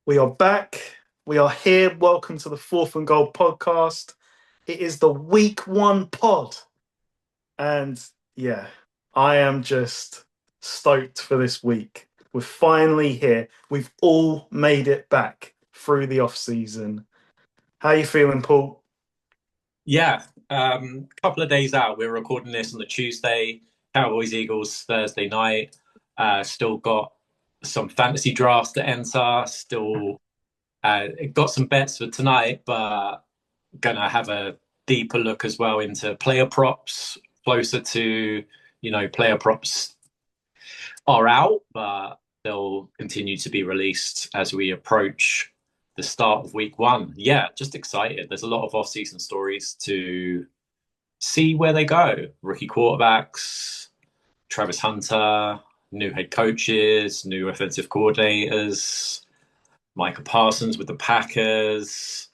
We are back. We are here. Welcome to the Fourth and Goal podcast. It is the week one pod. And yeah, I am just stoked for this week. We're finally here. We've all made it back through the off season. How are you feeling, Paul? Yeah, couple of days out. We're recording this on the Tuesday. Cowboys Eagles Thursday night. Still got some fantasy drafts to enter. Still got some bets for tonight, but gonna have a deeper look as well into player props. Closer to player props are out, but they'll continue to be released as we approach the start of week one. Yeah, just excited. There's a lot of off-season stories to see where they go. Rookie quarterbacks, Travis Hunter, new head coaches, new offensive coordinators, Micah Parsons with the Packers.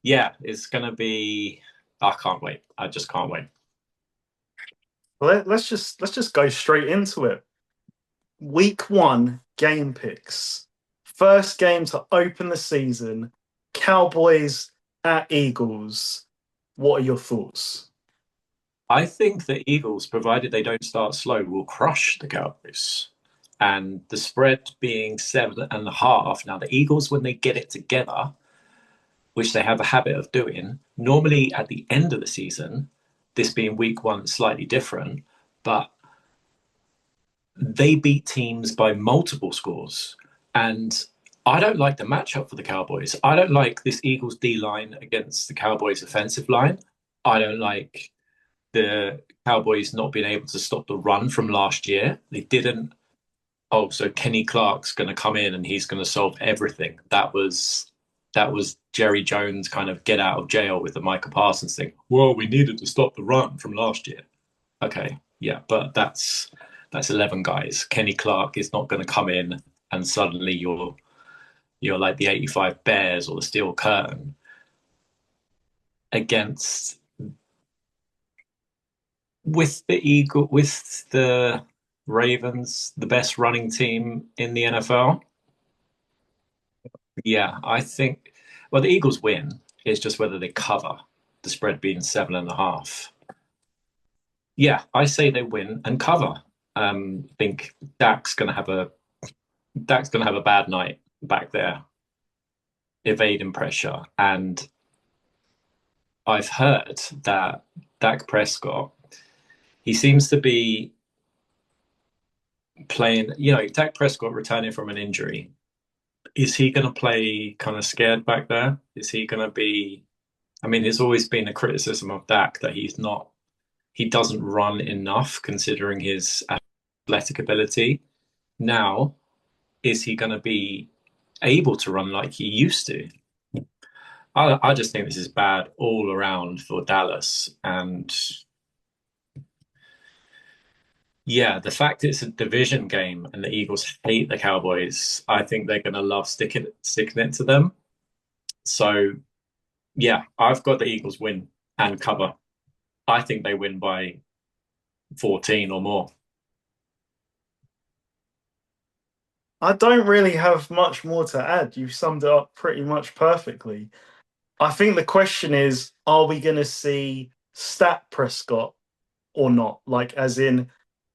Yeah, it's going to be. I can't wait. I just can't wait. Let's just go straight into it. Week one game picks. First game to open the season. Cowboys at Eagles. What are your thoughts? I think the Eagles, provided they don't start slow, will crush the Cowboys. And the spread being 7.5. Now, the Eagles, when they get it together, which they have a habit of doing, normally at the end of the season, this being week one, slightly different, but they beat teams by multiple scores. And I don't like the matchup for the Cowboys. I don't like this Eagles D line against the Cowboys offensive line. I don't like the Cowboys not being able to stop the run from last year. They didn't. Oh, so Kenny Clark's going to come in and he's going to solve everything. That was Jerry Jones kind of get out of jail with the Micah Parsons thing. Well, we needed to stop the run from last year. Okay, yeah, but that's 11 guys. Kenny Clark is not going to come in and suddenly you're like the 85 Bears or the Steel Curtain against with the Ravens, the best running team in the NFL. Yeah, I think. Well, the Eagles win. It's just whether they cover the spread being 7.5. Yeah, I say they win and cover. I think Dak's gonna have a bad night back there, evading pressure. And I've heard that Dak Prescott, he seems to be playing. Dak Prescott returning from an injury. Is he going to play kind of scared back there? Is he going to be? I mean, there's always been a criticism of Dak that he doesn't run enough considering his athletic ability. Now, is he going to be able to run like he used to? I just think this is bad all around for Dallas. And yeah, the fact it's a division game and the Eagles hate the Cowboys, I think they're going to love sticking it to them. So yeah, I've got the Eagles win and cover. I think they win by 14 or more. I don't really have much more to add. You've summed it up pretty much perfectly. I think the question is, are we going to see stat Prescott or not? Like, as in,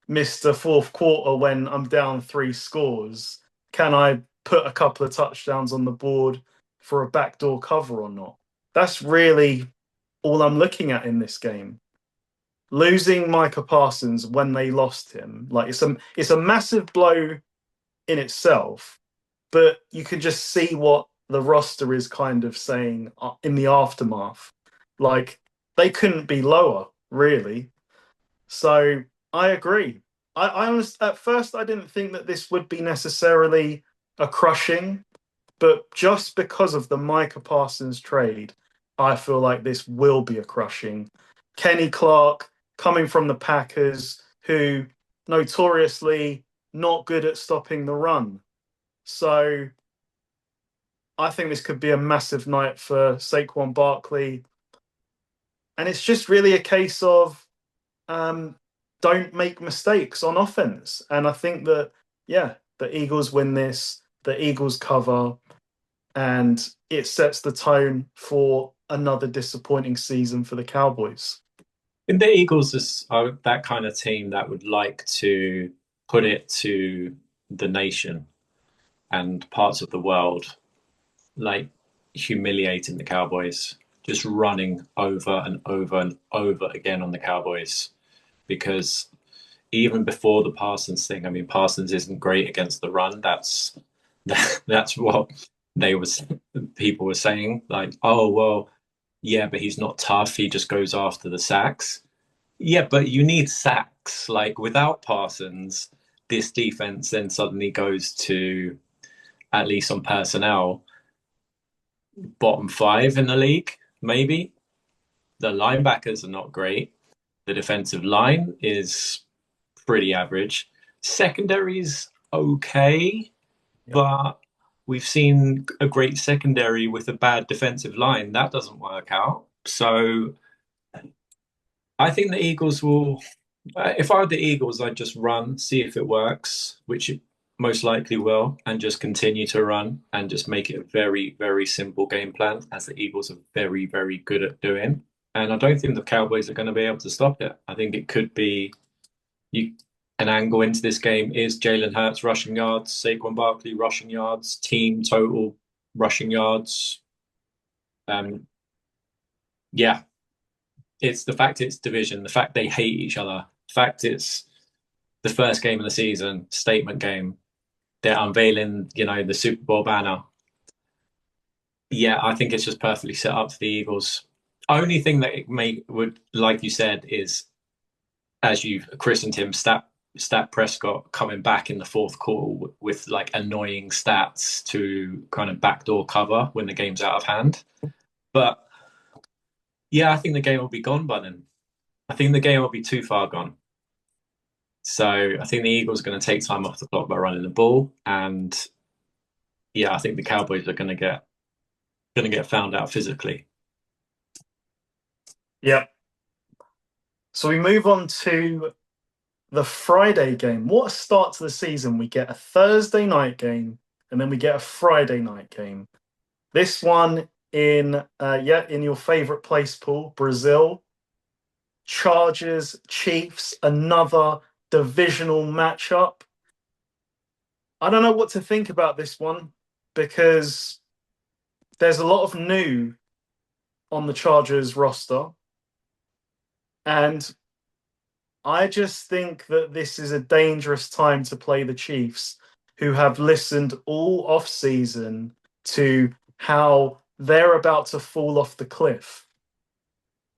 Mr. Fourth Quarter, when I'm down three scores, can I put a couple of touchdowns on the board for a backdoor cover or not? That's really all I'm looking at in this game. Losing Micah Parsons when they lost him, like it's a massive blow in itself, but you can just see what the roster is kind of saying in the aftermath. Like they couldn't be lower, really. So I agree. At first I didn't think that this would be necessarily a crushing, but just because of the Micah Parsons trade, I feel like this will be a crushing. Kenny Clark coming from the Packers, who notoriously not good at stopping the run. So I think this could be a massive night for Saquon Barkley. And it's just really a case of um, don't make mistakes on offense. And I think that, yeah, the Eagles win this, the Eagles cover. and it sets the tone for another disappointing season for the Cowboys. And the Eagles are that kind of team that would like to put it to the nation and parts of the world, like humiliating the Cowboys, just running over and over and over again on the Cowboys. Because even before the Parsons thing, I mean, Parsons isn't great against the run. That's what they was people were saying. Like, oh well, yeah, but he's not tough. He just goes after the sacks. Yeah, but you need sacks. Like without Parsons, this defense then suddenly goes to, at least on personnel, bottom five in the league, maybe. The linebackers are not great. The defensive line is pretty average. Secondary's okay, Yep. but we've seen a great secondary with a bad defensive line. That doesn't work out. So I think the Eagles will. If I were the Eagles, I'd just run, see if it works, which it most likely will, and just continue to run and just make it a very, very simple game plan, as the Eagles are very, very good at doing. And I don't think the Cowboys are going to be able to stop it. I think it could be you, an angle into this game is Jalen Hurts rushing yards, Saquon Barkley rushing yards, team total rushing yards. Um, yeah, it's the fact it's division, the fact they hate each other, the fact it's the first game of the season, statement game. They're unveiling, the Super Bowl banner. Yeah, I think it's just perfectly set up for the Eagles. Only thing that it would, like you said, is as you've christened him, Stat Prescott coming back in the fourth quarter with like annoying stats to kind of backdoor cover when the game's out of hand. But yeah, I think the game will be gone by then. I think the game will be too far gone. So I think the Eagles are going to take time off the clock by running the ball, and yeah, I think the Cowboys are going to get found out physically. Yep. So we move on to the Friday game. What a start to the season. We get a Thursday night game and then we get a Friday night game. This one in your favorite place, Paul, Brazil. Chargers, Chiefs, another divisional matchup. I don't know what to think about this one because there's a lot of new on the Chargers roster. And I just think that this is a dangerous time to play the Chiefs, who have listened all off season to how they're about to fall off the cliff.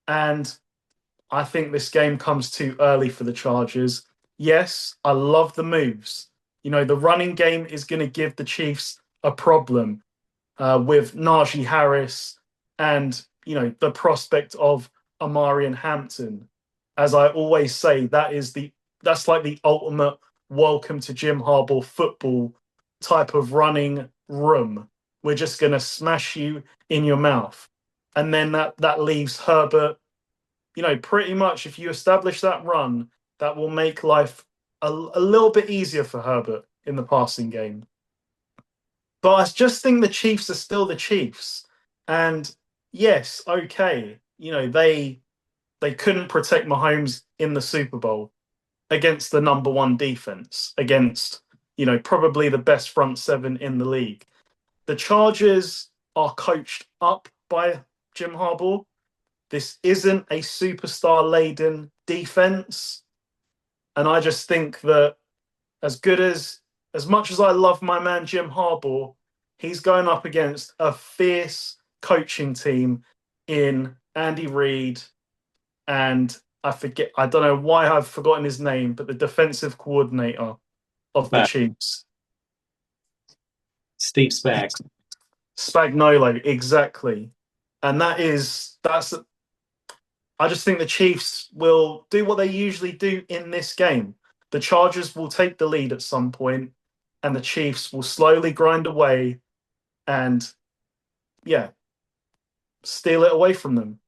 And I think this game comes too early for the Chargers. Yes, I love the moves. The running game is going to give the Chiefs a problem with Najee Harris and, the prospect of Amari and Hampton. As I always say, that's like the ultimate welcome to Jim Harbaugh football type of running room. We're just going to smash you in your mouth. And then that leaves Herbert, pretty much if you establish that run, that will make life a little bit easier for Herbert in the passing game. But I just think the Chiefs are still the Chiefs. And yes, okay, they couldn't protect Mahomes in the Super Bowl against the number one defense, against, probably the best front seven in the league. The Chargers are coached up by Jim Harbaugh. This isn't a superstar-laden defense. And I just think that as much as I love my man Jim Harbaugh, he's going up against a fierce coaching team in Andy Reid, and I don't know why I've forgotten his name, but the defensive coordinator of the Chiefs. Steve Spags. Spagnuolo, exactly. And I just think the Chiefs will do what they usually do in this game. The Chargers will take the lead at some point, and the Chiefs will slowly grind away and, steal it away from them.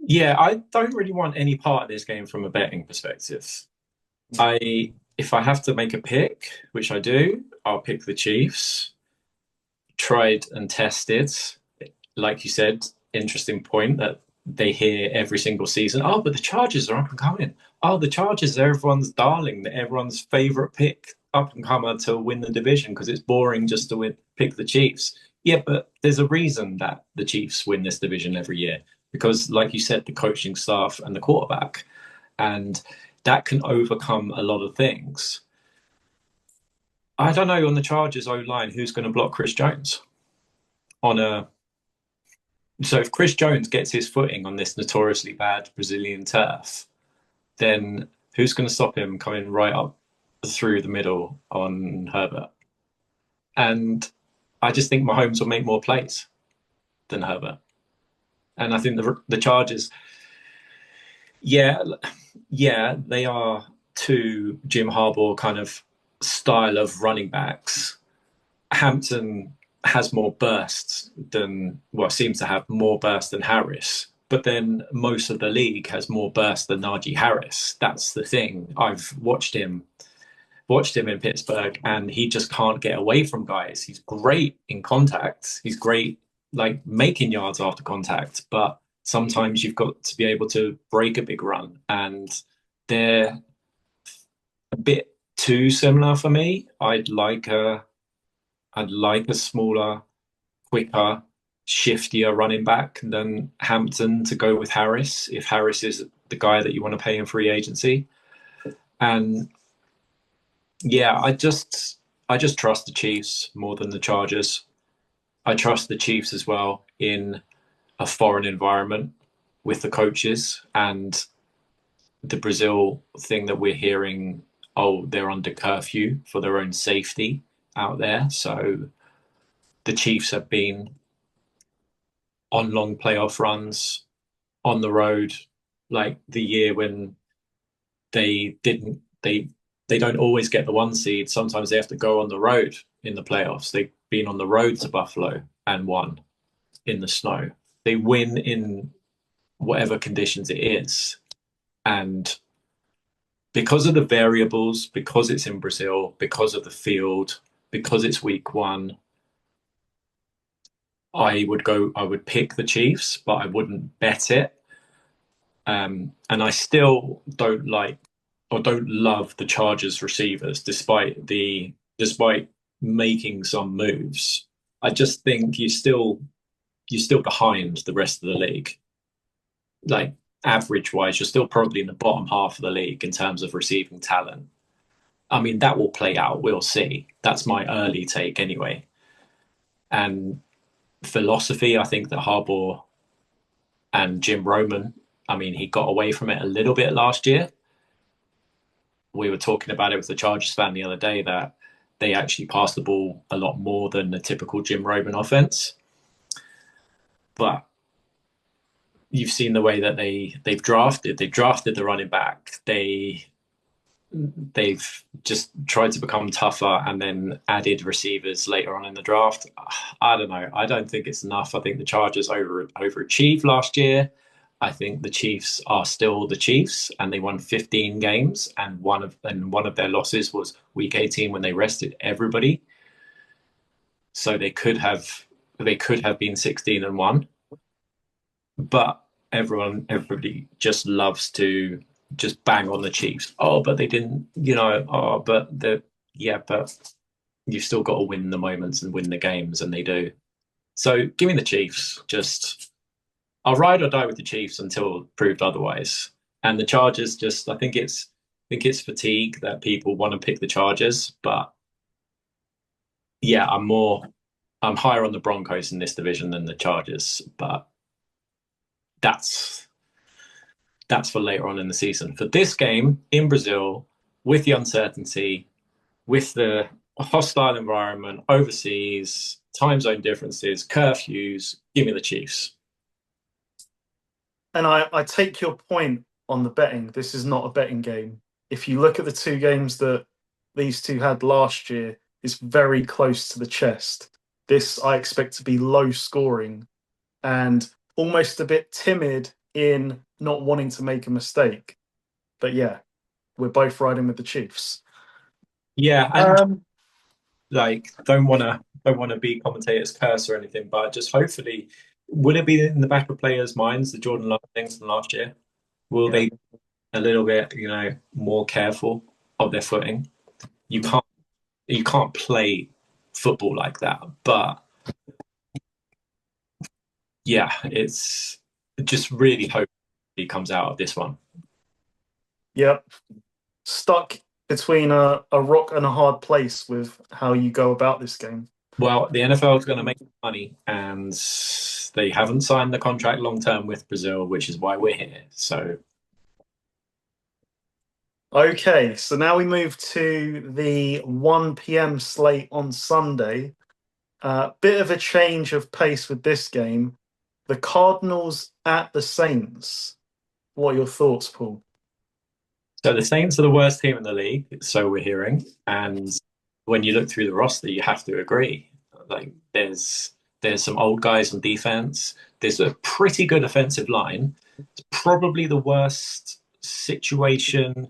Yeah, I don't really want any part of this game from a betting perspective. If I have to make a pick, which I do, I'll pick the Chiefs. tried and tested. Like you said, interesting point that they hear every single season. Oh, but the Chargers are up and coming. Oh, the Chargers are everyone's darling, everyone's favorite pick, up and comer to win the division because it's boring just to pick the Chiefs. Yeah, but there's a reason that the Chiefs win this division every year because, like you said, the coaching staff and the quarterback, and that can overcome a lot of things. I don't know on the Chargers O line who's going to block Chris Jones on a. So if Chris Jones gets his footing on this notoriously bad Brazilian turf, then who's going to stop him coming right up through the middle on Herbert? And I just think Mahomes will make more plays than Herbert. And I think the Chargers, yeah, yeah, they are two Jim Harbaugh kind of style of running backs. Hampton has more bursts than, well, seems to have more burst than Harris. But then most of the league has more burst than Najee Harris. That's the thing. I've watched him in Pittsburgh, and he just can't get away from guys. He's great in contact. He's great like making yards after contact, but sometimes you've got to be able to break a big run, and they're a bit too similar for me. I'd like a smaller, quicker, shiftier running back than Hampton to go with Harris, if Harris is the guy that you want to pay in free agency. And yeah, I just trust the Chiefs more than the Chargers. I trust the Chiefs as well in a foreign environment with the coaches and the Brazil thing that we're hearing. Oh, they're under curfew for their own safety out there. So the Chiefs have been on long playoff runs on the road, like the year when they didn't they don't always get the one seed. Sometimes they have to go on the road in the playoffs. They've been on the road to Buffalo and won in the snow. They win in whatever conditions it is. And because of the variables, because it's in Brazil, because of the field, because it's week one, I would pick the Chiefs, but I wouldn't bet it. And I still don't like or don't love the Chargers receivers, despite making some moves. I just think you're still behind the rest of the league. Like average wise, you're still probably in the bottom half of the league in terms of receiving talent. I mean, that will play out. We'll see. That's my early take anyway. And philosophy, I think that Harbaugh and Jim Roman, I mean, he got away from it a little bit last year. We were talking about it with the Chargers fan the other day that they actually passed the ball a lot more than the typical Jim Roman offense. But you've seen the way that they've drafted. They've drafted the running back. They've just tried to become tougher and then added receivers later on in the draft. I don't know. I don't think it's enough. I think the Chargers overachieved last year. I think the Chiefs are still the Chiefs, and they won 15 games, and one of their losses was week 18 when they rested everybody. So they could have been 16-1, but everybody just loves to just bang on the Chiefs. Oh, but they didn't, oh, but but you've still got to win the moments and win the games, and they do. So give me the Chiefs. I'll ride or die with the Chiefs until proved otherwise. And the Chargers, I think it's fatigue that people want to pick the Chargers, but yeah, I'm higher on the Broncos in this division than the Chargers, but that's for later on in the season. For this game in Brazil, with the uncertainty, with the hostile environment, overseas, time zone differences, curfews, give me the Chiefs. And I take your point on the betting. This is not a betting game. If you look at the two games that these two had last year, it's very close to the chest. This I expect to be low scoring and almost a bit timid in not wanting to make a mistake. But yeah, we're both riding with the Chiefs. Yeah, and like don't wanna be commentator's curse or anything, but just hopefully, will it be in the back of players' minds the Jordan Love things from last year? Will Yeah. they be a little bit, more careful of their footing? You can't play football like that. But yeah, it's just really hope he comes out of this one. Yep. Stuck between a rock and a hard place with how you go about this game. Well, the NFL is going to make money, and they haven't signed the contract long term with Brazil, which is why we're here. So, Okay, so now we move to the 1 p.m. slate on Sunday. Bit of a change of pace with this game. The Cardinals at the Saints. What are your thoughts, Paul? so the Saints are the worst team in the league, so we're hearing. And when you look through the roster, you have to agree. Like there's some old guys on defense. There's a pretty good offensive line. It's probably the worst situation.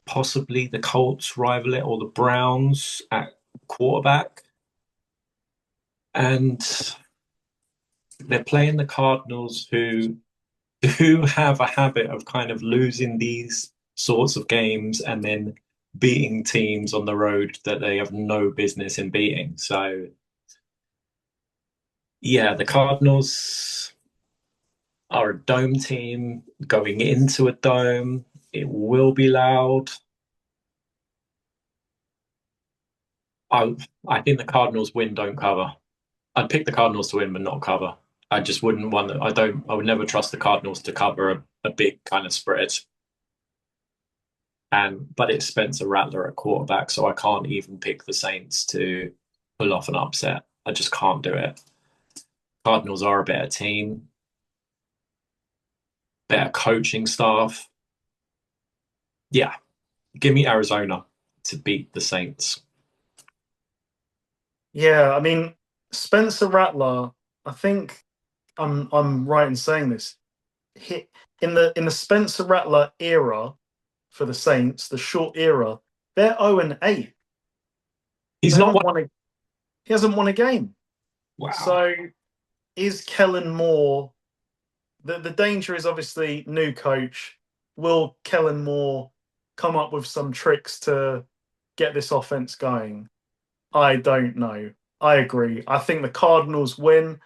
Possibly the Colts rival it or the Browns at quarterback. And they're playing the Cardinals who have a habit of kind of losing these sorts of games and then beating teams on the road that they have no business in beating. So yeah, the Cardinals are a dome team going into a dome. It will be loud. I I think the Cardinals win, don't cover. I'd pick the Cardinals to win, but not cover. I just wouldn't want. I would never trust the Cardinals to cover a big kind of spread. But it's Spencer Rattler at quarterback, so I can't even pick the Saints to pull off an upset. I just can't do it. Cardinals are a better team, better coaching staff. Yeah, give me Arizona to beat the Saints. Yeah, I mean, Spencer Rattler, I think I'm right in saying this. Hit in the Spencer Rattler era for the Saints, the short era, they're 0-8. He's They not haven't one. won a he hasn't won a game. Wow. So is Kellen Moore the danger is obviously new coach. Will Kellen Moore come up with some tricks to get this offense going? I don't know. I agree. I think the Cardinals win,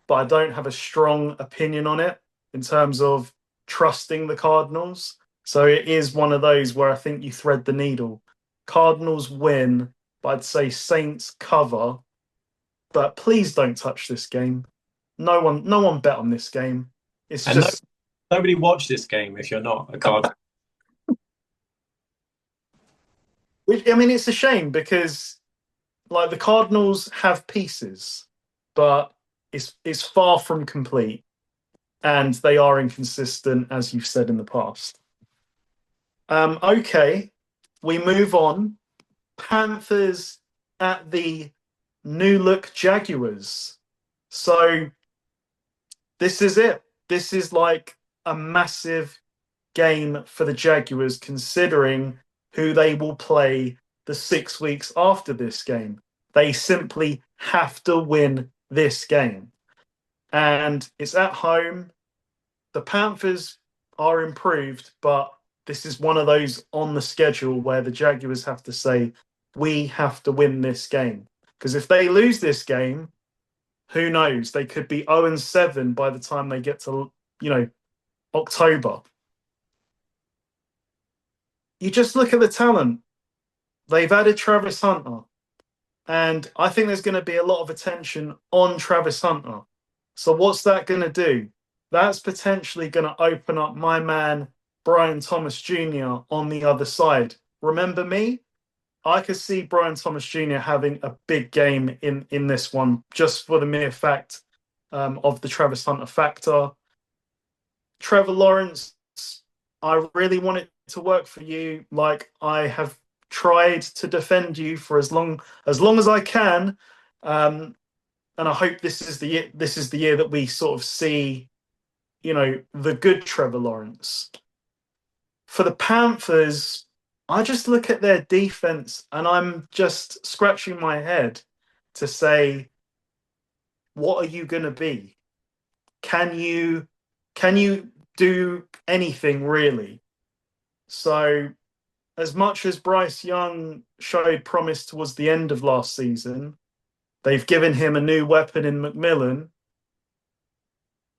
but I don't have a strong opinion on it in terms of trusting the Cardinals. So it is one of those where I think you thread the needle. Cardinals win, but I'd say Saints cover. But please don't touch this game. No one bet on this game. It's And just nobody watched this game if you're not a Card. I mean, it's a shame because like the Cardinals have pieces, but it's far from complete, and they are inconsistent, as you've said in the past. Okay, we move on. Panthers at the new look Jaguars. So this is it. This is like a massive game for the Jaguars, considering who they will play the 6 weeks after this game. They simply have to win this game. And it's at home. The Panthers are improved, but this is one of those on the schedule where the Jaguars have to say, we have to win this game. Because if they lose this game, who knows? They could be 0-7 by the time they get to, October. You just look at the talent. They've added Travis Hunter. And I think there's going to be a lot of attention on Travis Hunter. So what's that going to do? That's potentially going to open up my man, Brian Thomas Jr. on the other side. Remember me? I could see Brian Thomas Jr. having a big game in this one, just for the mere fact of the Travis Hunter factor. Trevor Lawrence, I really want it to work for you. Like I have tried to defend you for as long as I can, and I hope this is the year. This is the year that we sort of see, the good Trevor Lawrence. For the Panthers, I just look at their defense and I'm just scratching my head to say, what are you going to be? Can you can you do anything really? So as much as Bryce Young showed promise towards the end of last season, they've given him a new weapon in McMillan.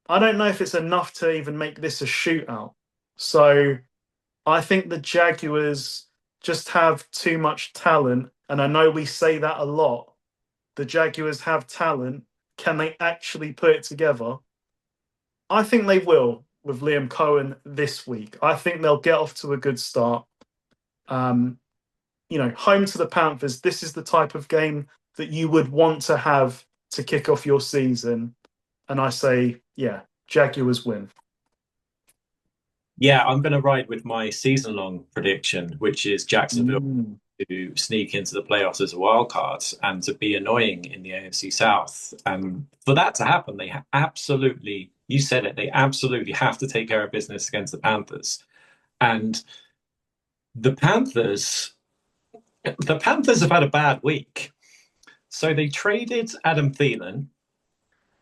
I don't know if it's enough to even make this a shootout. So I think the Jaguars just have too much talent. And I know we say that a lot. The Jaguars have talent. Can they actually put it together? I think they will with Liam Cohen this week. I think they'll get off to a good start. Um, home to the Panthers, this is the type of game that you would want to have to kick off your season. And I say, yeah, Jaguars win. Yeah, I'm going to ride with my season-long prediction, which is Jacksonville Mm. to sneak into the playoffs as a wild card and to be annoying in the AFC South. And for that to happen, they absolutely, you said it, they absolutely have to take care of business against the Panthers. And the Panthers, the Panthers have had a bad week. So they traded Adam Thielen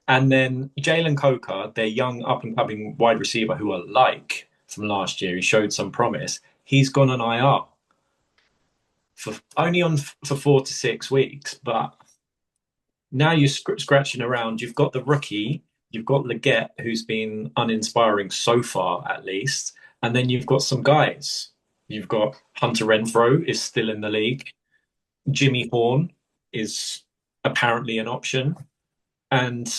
and then Jalen Coker, their young up-and-coming wide receiver who I like from last year. He showed some promise. He's gone on IR for only on for 4 to 6 weeks, but now you're scratching around. You've got the rookie, you've got Leggett, who's been uninspiring so far, at least, and then you've got some guys. You've got Hunter Renfro is still in the league. Jimmy Horn is apparently an option, and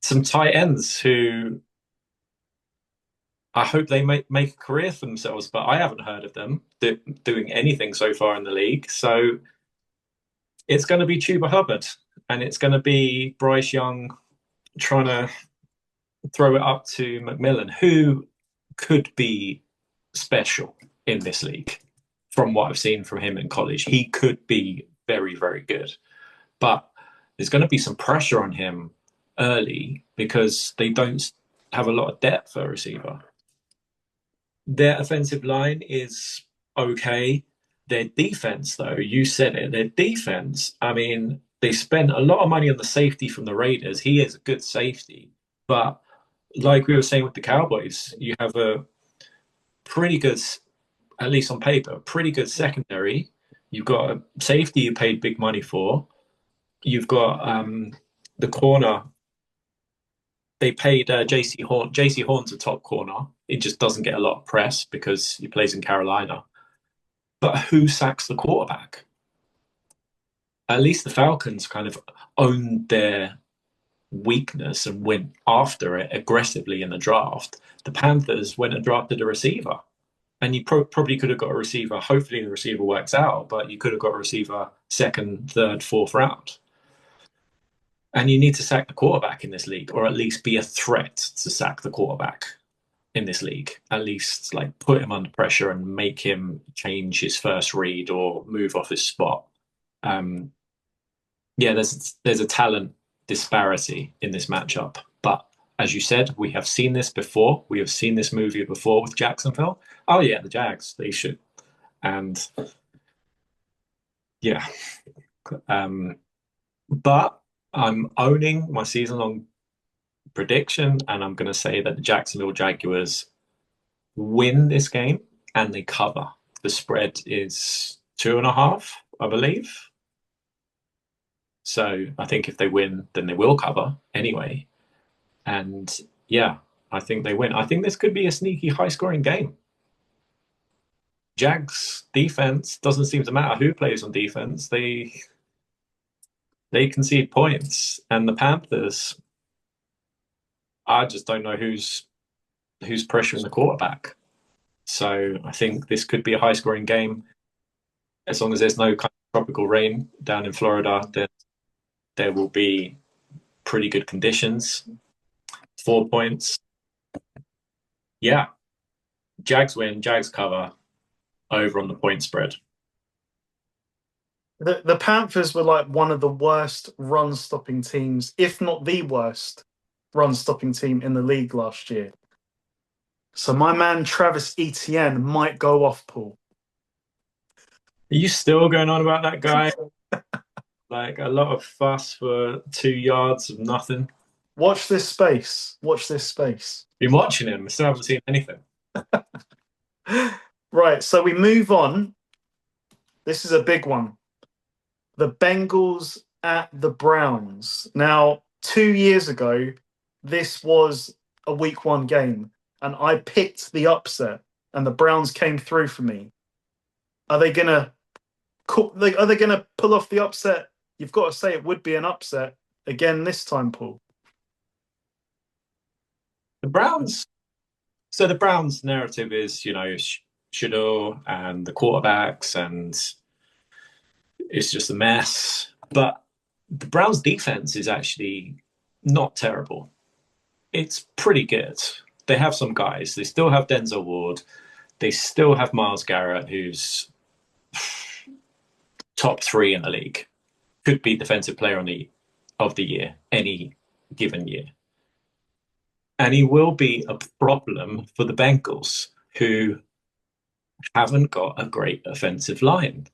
some tight ends who I hope they make a career for themselves, but I haven't heard of them doing anything so far in the league. So it's going to be Chuba Hubbard and it's going to be Bryce Young trying to throw it up to McMillan, who could be special in this league from what I've seen from him in college. He could be very, very good. But there's going to be some pressure on him early because they don't have a lot of depth at receiver. Their offensive line is okay. Their defense, though, you said it, their defense, I mean, they spent a lot of money on the safety from the Raiders. He is a good safety. But like we were saying with the Cowboys, you have a pretty good, at least on paper, pretty good secondary. You've got a safety you paid big money for. You've got the corner. They paid JC Horn. JC Horn's a top corner. It just doesn't get a lot of press because he plays in Carolina. But who sacks the quarterback? At least the Falcons kind of owned their weakness and went after it aggressively in the draft. The Panthers went and drafted a receiver. And you probably could have got a receiver. Hopefully the receiver works out, but you could have got a receiver second, third, fourth round. And you need to sack the quarterback in this league, or at least be a threat to sack the quarterback in this league. At least like put him under pressure and make him change his first read or move off his spot. Yeah, there's a talent disparity in this matchup. But as you said, we have seen this before. We have seen this movie before with Jacksonville. Oh yeah, the Jags, they should. And yeah. But I'm owning my season-long prediction, and I'm going to say that the Jacksonville Jaguars win this game and they cover. The spread is 2.5, I believe. So I think if they win, then they will cover anyway. And yeah, I think they win. I think this could be a sneaky high-scoring game. Jags defense doesn't seem to matter who plays on defense. They concede points, and the Panthers, I just don't know who's pressuring the quarterback. So I think this could be a high-scoring game. As long as there's no kind of tropical rain down in Florida, then there will be pretty good conditions. 4 points. Yeah. Jags win, Jags cover, over on the point spread. The Panthers were like one of the worst run-stopping teams, if not the worst run-stopping team in the league last year. So my man Travis Etienne might go off, Paul. Are you still going on about that guy? Like a lot of fuss for 2 yards of nothing. Watch this space. Watch this space. Been watching him, I still haven't seen anything. Right, so we move on. This is a big one. The Bengals at the Browns. Now, 2 years ago, this was a week one game, and I picked the upset, and the Browns came through for me. Are they gonna pull off the upset? You've got to say it would be an upset again this time, Paul. The Browns. So the Browns' narrative is, Shador and the quarterbacks, and it's just a mess. But the Browns' defense is actually not terrible. It's pretty good. They have some guys. They still have Denzel Ward. They still have Myles Garrett, who's top 3 in the league. Could be defensive player of the year any given year. And he will be a problem for the Bengals, who haven't got a great offensive line.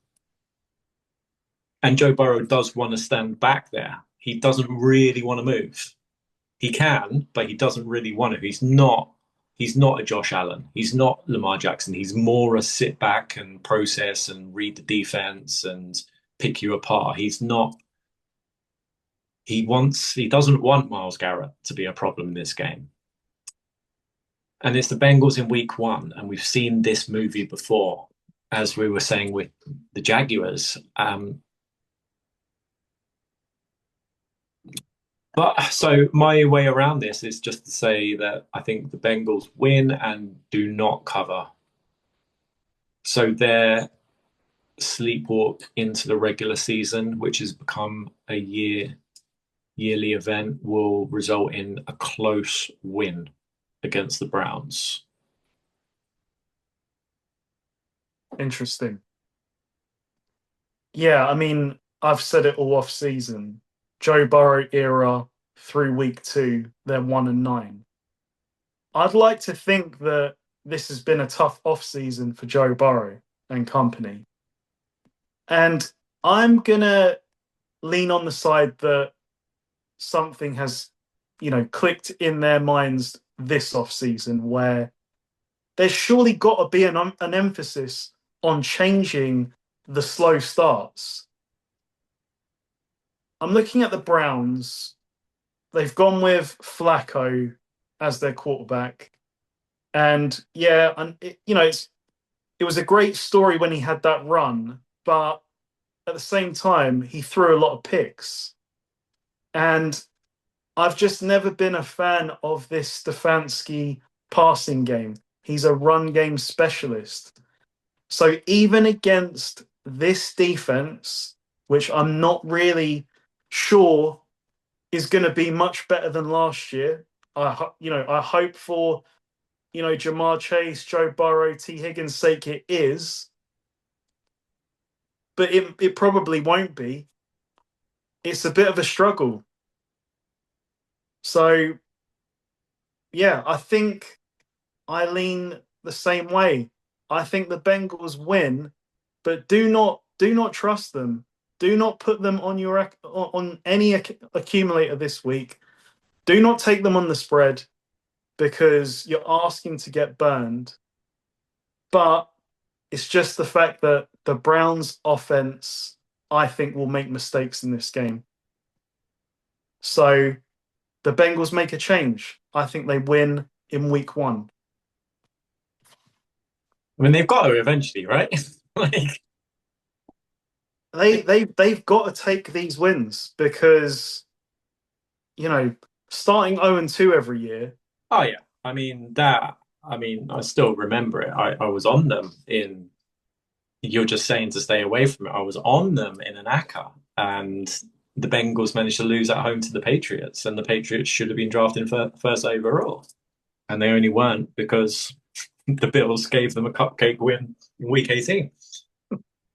And Joe Burrow does want to stand back there. He doesn't really want to move. He can, but he doesn't really want to. He's not a Josh Allen. He's not Lamar Jackson. He's more a sit back and process and read the defense and pick you apart. He doesn't want Myles Garrett to be a problem in this game. And it's the Bengals in week one, and we've seen this movie before, as we were saying with the Jaguars. But so my way around this is just to say that I think the Bengals win and do not cover. So their sleepwalk into the regular season, which has become a yearly event, will result in a close win against the Browns. Interesting. Yeah, I mean, I've said it all off season. Joe Burrow era through week 2, they're 1-9. I'd like to think that this has been a tough off season for Joe Burrow and company. And I'm gonna lean on the side that something has, clicked in their minds this off season where there's surely got to be an emphasis on changing the slow starts. I'm looking at the Browns. They've gone with Flacco as their quarterback, and yeah, and it was a great story when he had that run, but at the same time, he threw a lot of picks, and I've just never been a fan of this Stefanski passing game. He's a run game specialist. So even against this defense, which I'm not really sure is going to be much better than last year, I hope for, Jamar Chase, Joe Burrow, T. Higgins' sake it is, but it probably won't be. It's a bit of a struggle. So, yeah, I think I lean the same way. I think the Bengals win, but do not trust them. Do not put them on any accumulator this week. Do not take them on the spread because you're asking to get burned. But it's just the fact that the Browns' offense, I think, will make mistakes in this game. So the Bengals make a change. I think they win in week 1. I mean, they've got to eventually, right? They've got to take these wins because, starting 0-2 every year. Oh yeah, I still remember it. I was on them in. You're just saying to stay away from it. I was on them in an ACCA, and the Bengals managed to lose at home to the Patriots, and the Patriots should have been drafted first overall, and they only weren't because the Bills gave them a cupcake win in week 18.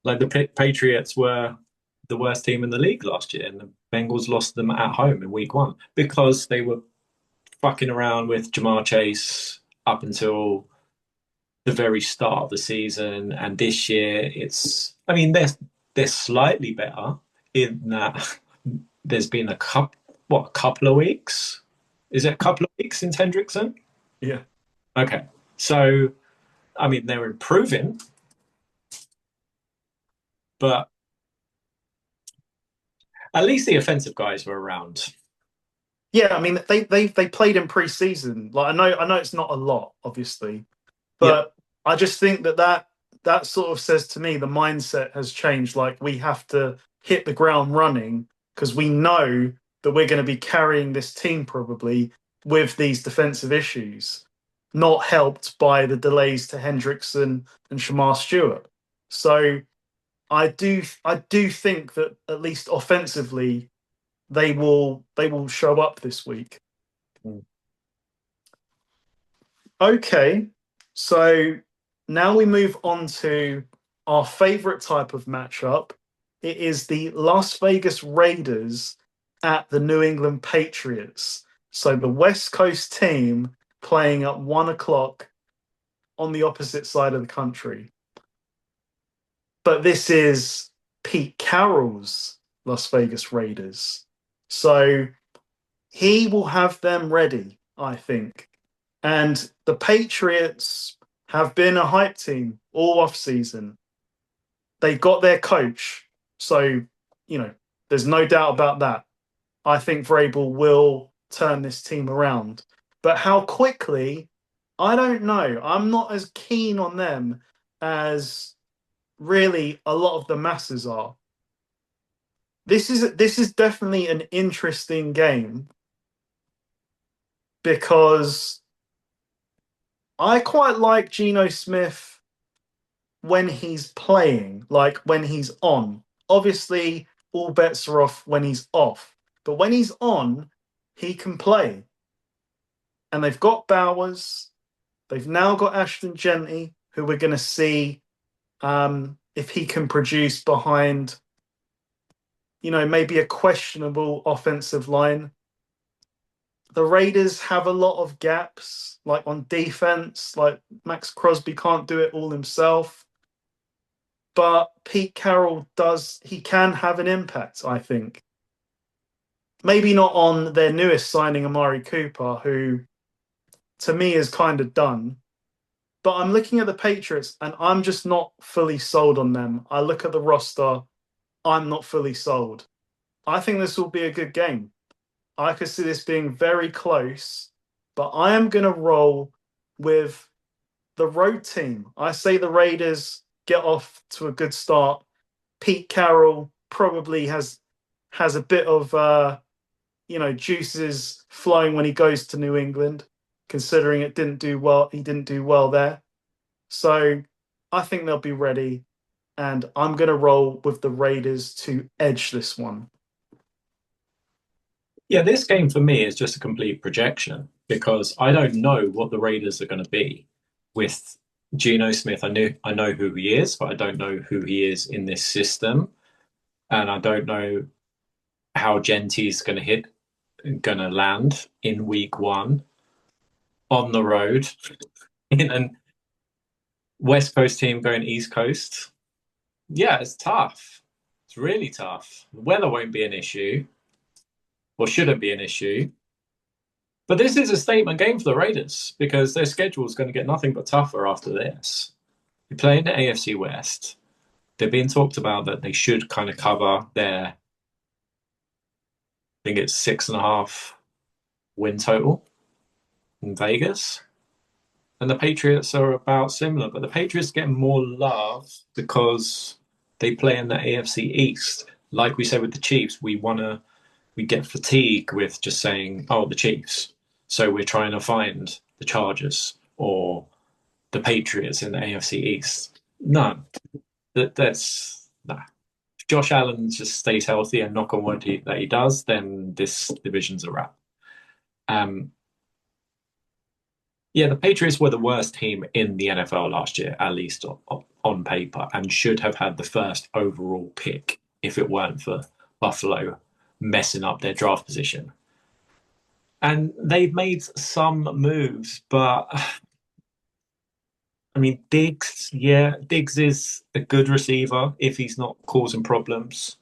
Like the Patriots were the worst team in the league last year, and the Bengals lost them at home in week 1 because they were fucking around with Jamar Chase. up until the very start of the season. And this year, I mean, they're slightly better in that there's been a couple of weeks? Is it a couple of weeks in Hendrickson? Yeah. Okay. So, I mean, they're improving, but at least the offensive guys were around. Yeah, I mean they played in pre-season. Like I know it's not a lot, obviously, Yeah. but I just think that sort of says to me the mindset has changed. Like we have to hit the ground running because we know that we're going to be carrying this team probably with these defensive issues, not helped by the delays to Hendrickson and Shamar Stewart. So I do think that at least offensively they will show up this week. Mm. Okay, so now we move on to our favorite type of matchup. It is the Las Vegas Raiders at the New England Patriots. So the West Coast team playing at 1 o'clock on the opposite side of the country. But this is Pete Carroll's Las Vegas Raiders. So he will have them ready, I think. And the Patriots have been a hype team all off season. They've got their coach. So, there's no doubt about that. I think Vrabel will turn this team around. But how quickly, I don't know. I'm not as keen on them as really a lot of the masses are. This is definitely an interesting game because I quite like Geno Smith when he's playing, like when he's on. Obviously, all bets are off when he's off. But when he's on, he can play. And they've got Bowers. They've now got Ashton Genty, who we're going to see if he can produce behind, maybe a questionable offensive line. The Raiders have a lot of gaps, like on defense, like Max Crosby can't do it all himself. But Pete Carroll he can have an impact, I think. Maybe not on their newest signing, Amari Cooper, who to me is kind of done. But I'm looking at the Patriots and I'm just not fully sold on them. I look at the roster, I'm not fully sold. I think this will be a good game. I could see this being very close, but I am going to roll with the road team. I say the Raiders get off to a good start. Pete Carroll probably has a bit of juices flowing when he goes to New England, considering it didn't do well. He didn't do well there, so I think they'll be ready, and I'm going to roll with the Raiders to edge this one. Yeah, this game for me is just a complete projection because I don't know what the Raiders are going to be with Geno Smith. I know who he is, but I don't know who he is in this system, and I don't know how Genty's going to land in week one on the road in a West Coast team going East Coast. Yeah, it's tough. It's really tough. The weather won't be an issue, or shouldn't be an issue. But this is a statement game for the Raiders because their schedule is going to get nothing but tougher after this. They play in the AFC West. They're being talked about that they should kind of cover their, I think it's 6.5 win total in Vegas. And the Patriots are about similar, but the Patriots get more love because they play in the AFC East. Like we said with the Chiefs, we get fatigue with just saying, oh, the Chiefs. So we're trying to find the Chargers or the Patriots in the AFC East. No, that's nah. If Josh Allen just stays healthy and knock on wood that he does, then this division's a wrap. Yeah, the Patriots were the worst team in the NFL last year, at least on paper, and should have had the first overall pick if it weren't for Buffalo messing up their draft position. And they've made some moves, but I mean, Diggs, yeah, Diggs is a good receiver if he's not causing problems.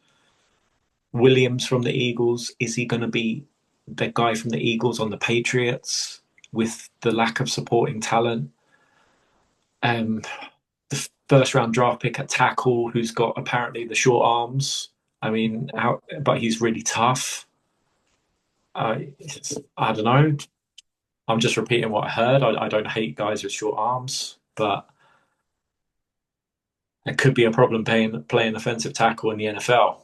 Williams from the Eagles, is he going to be the guy from the Eagles on the Patriots with the lack of supporting talent? Um, the first round draft pick at tackle, who's got apparently the short arms. I mean, but he's really tough. I don't know. I'm just repeating what I heard. I don't hate guys with short arms, but it could be a problem playing offensive tackle in the NFL.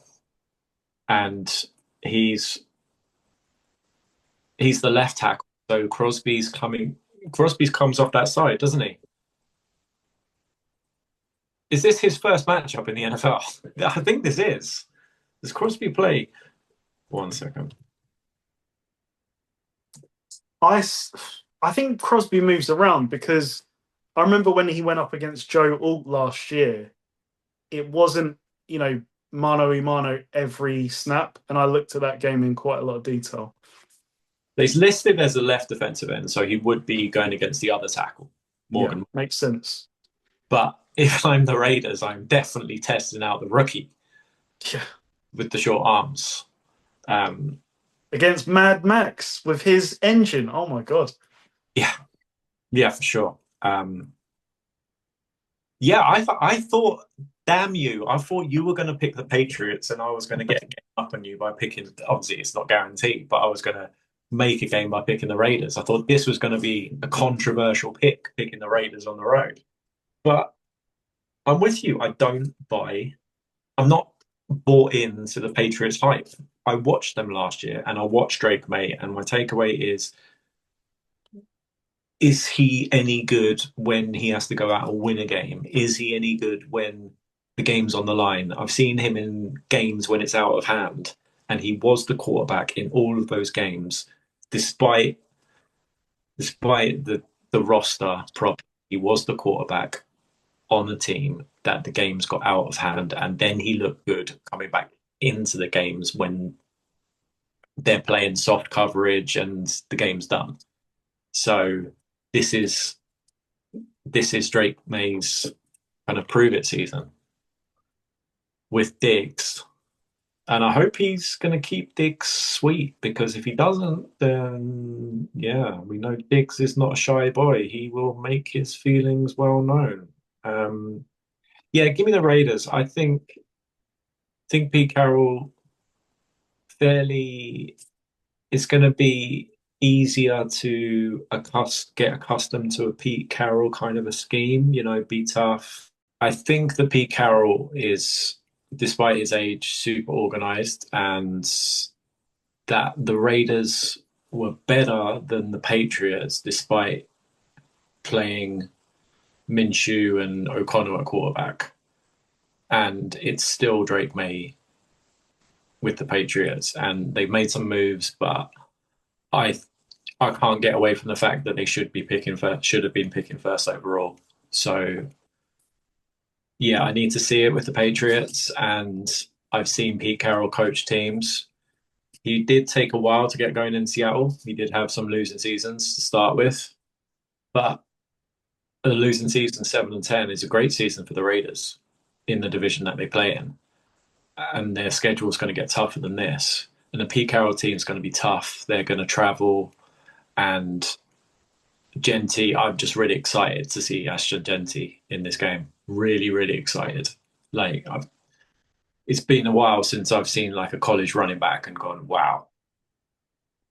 And he's he's the left tackle, so Crosby's coming. Crosby's comes off that side, doesn't he? Is this his first matchup in the NFL? I think this is. Does Crosby play? 1 second. I think Crosby moves around because I remember when he went up against Joe Alt last year, it wasn't, mano a mano every snap. And I looked at that game in quite a lot of detail. He's listed as a left defensive end, so he would be going against the other tackle, Yeah, Morgan. makes sense. But if I'm the Raiders, I'm definitely testing out the rookie Yeah. with the short arms. Against Mad Max with his engine. Oh my God. Yeah, for sure. Yeah, I thought, damn you, I thought you were going to pick the Patriots, and I was going to get a game up on you by picking. Obviously, it's not guaranteed, but I was going to make a game by picking the Raiders. I thought this was going to be a controversial pick, picking the Raiders on the road. But I'm with you. I don't buy. I'm not bought into the Patriots hype. I watched them last year, and I watched Drake May, and my takeaway is he any good when he has to go out and win a game? Is he any good when the game's on the line? I've seen him in games when it's out of hand, and he was the quarterback in all of those games, despite the roster problem. He was the quarterback on the team that the games got out of hand, and then he looked good coming back into the games when they're playing soft coverage and the game's done. So this is Drake May's kind of prove it season with Diggs. And I hope he's going to keep Diggs sweet, because if he doesn't, then yeah, we know Diggs is not a shy boy. He will make his feelings well known. Yeah, give me the Raiders. I think Pete Carroll fairly it's going to be easier to get accustomed to a Pete Carroll kind of a scheme, be tough. I think that Pete Carroll is, despite his age, super organized, and that the Raiders were better than the Patriots despite playing Minshew and O'Connell at quarterback. And it's still Drake May with the Patriots, and they've made some moves, but I can't get away from the fact that they should have been picking first overall. So yeah, I need to see it with the Patriots, and I've seen Pete Carroll coach teams. He did take a while to get going in Seattle. He did have some losing seasons to start with, but a losing season 7-10 is a great season for the Raiders in the division that they play in, and their schedule is going to get tougher than this. And the Pete Carroll team is going to be tough. They're going to travel, and Genty, I'm just really excited to see Ashton Genty in this game. Really, really excited. It's been a while since I've seen like a college running back and gone, wow,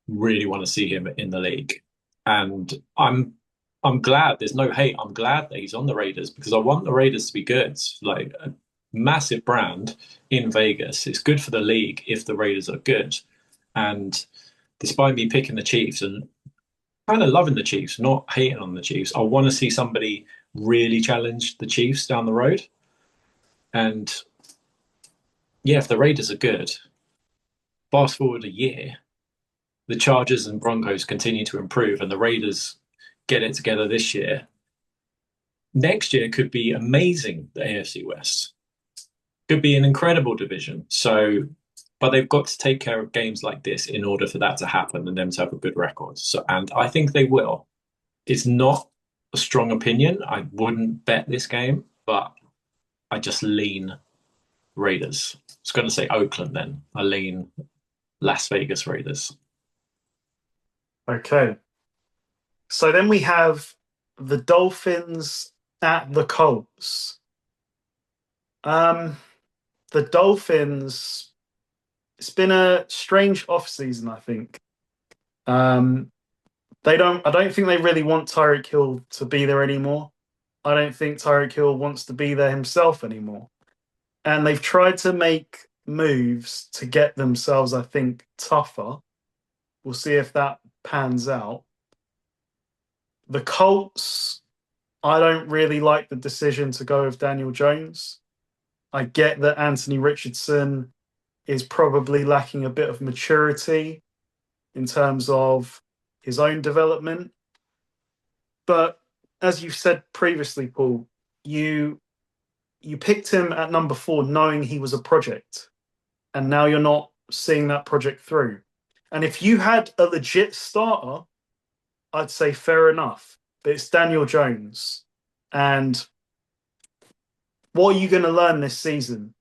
really want to see him in the league. And I'm glad. There's no hate. I'm glad that he's on the Raiders, because I want the Raiders to be good. Like a massive brand in Vegas. It's good for the league if the Raiders are good. And despite me picking the Chiefs and kind of loving the Chiefs, not hating on the Chiefs, I want to see somebody really challenge the Chiefs down the road. And yeah, if the Raiders are good, fast forward a year, the Chargers and Broncos continue to improve, and the Raiders get it together this year. Next year could be amazing, the AFC West. Could be an incredible division. So, but they've got to take care of games like this in order for that to happen and them to have a good record. So, and I think they will. It's not a strong opinion. I wouldn't bet this game, but I just lean Raiders. I was going to say Oakland then. I lean Las Vegas Raiders. Okay. So then we have the Dolphins at the Colts. Um, the Dolphins, it's been a strange offseason, I think. Um, I don't think they really want Tyreek Hill to be there anymore. I don't think Tyreek Hill wants to be there himself anymore. And they've tried to make moves to get themselves, I think, tougher. We'll see if that pans out. The Colts, I don't really like the decision to go with Daniel Jones. I get that Anthony Richardson is probably lacking a bit of maturity in terms of his own development. But as you said previously, Paul, you you picked him at number 4 knowing he was a project, and now you're not seeing that project through. And if you had a legit starter, I'd say fair enough. But it's Daniel Jones. And what are you going to learn this season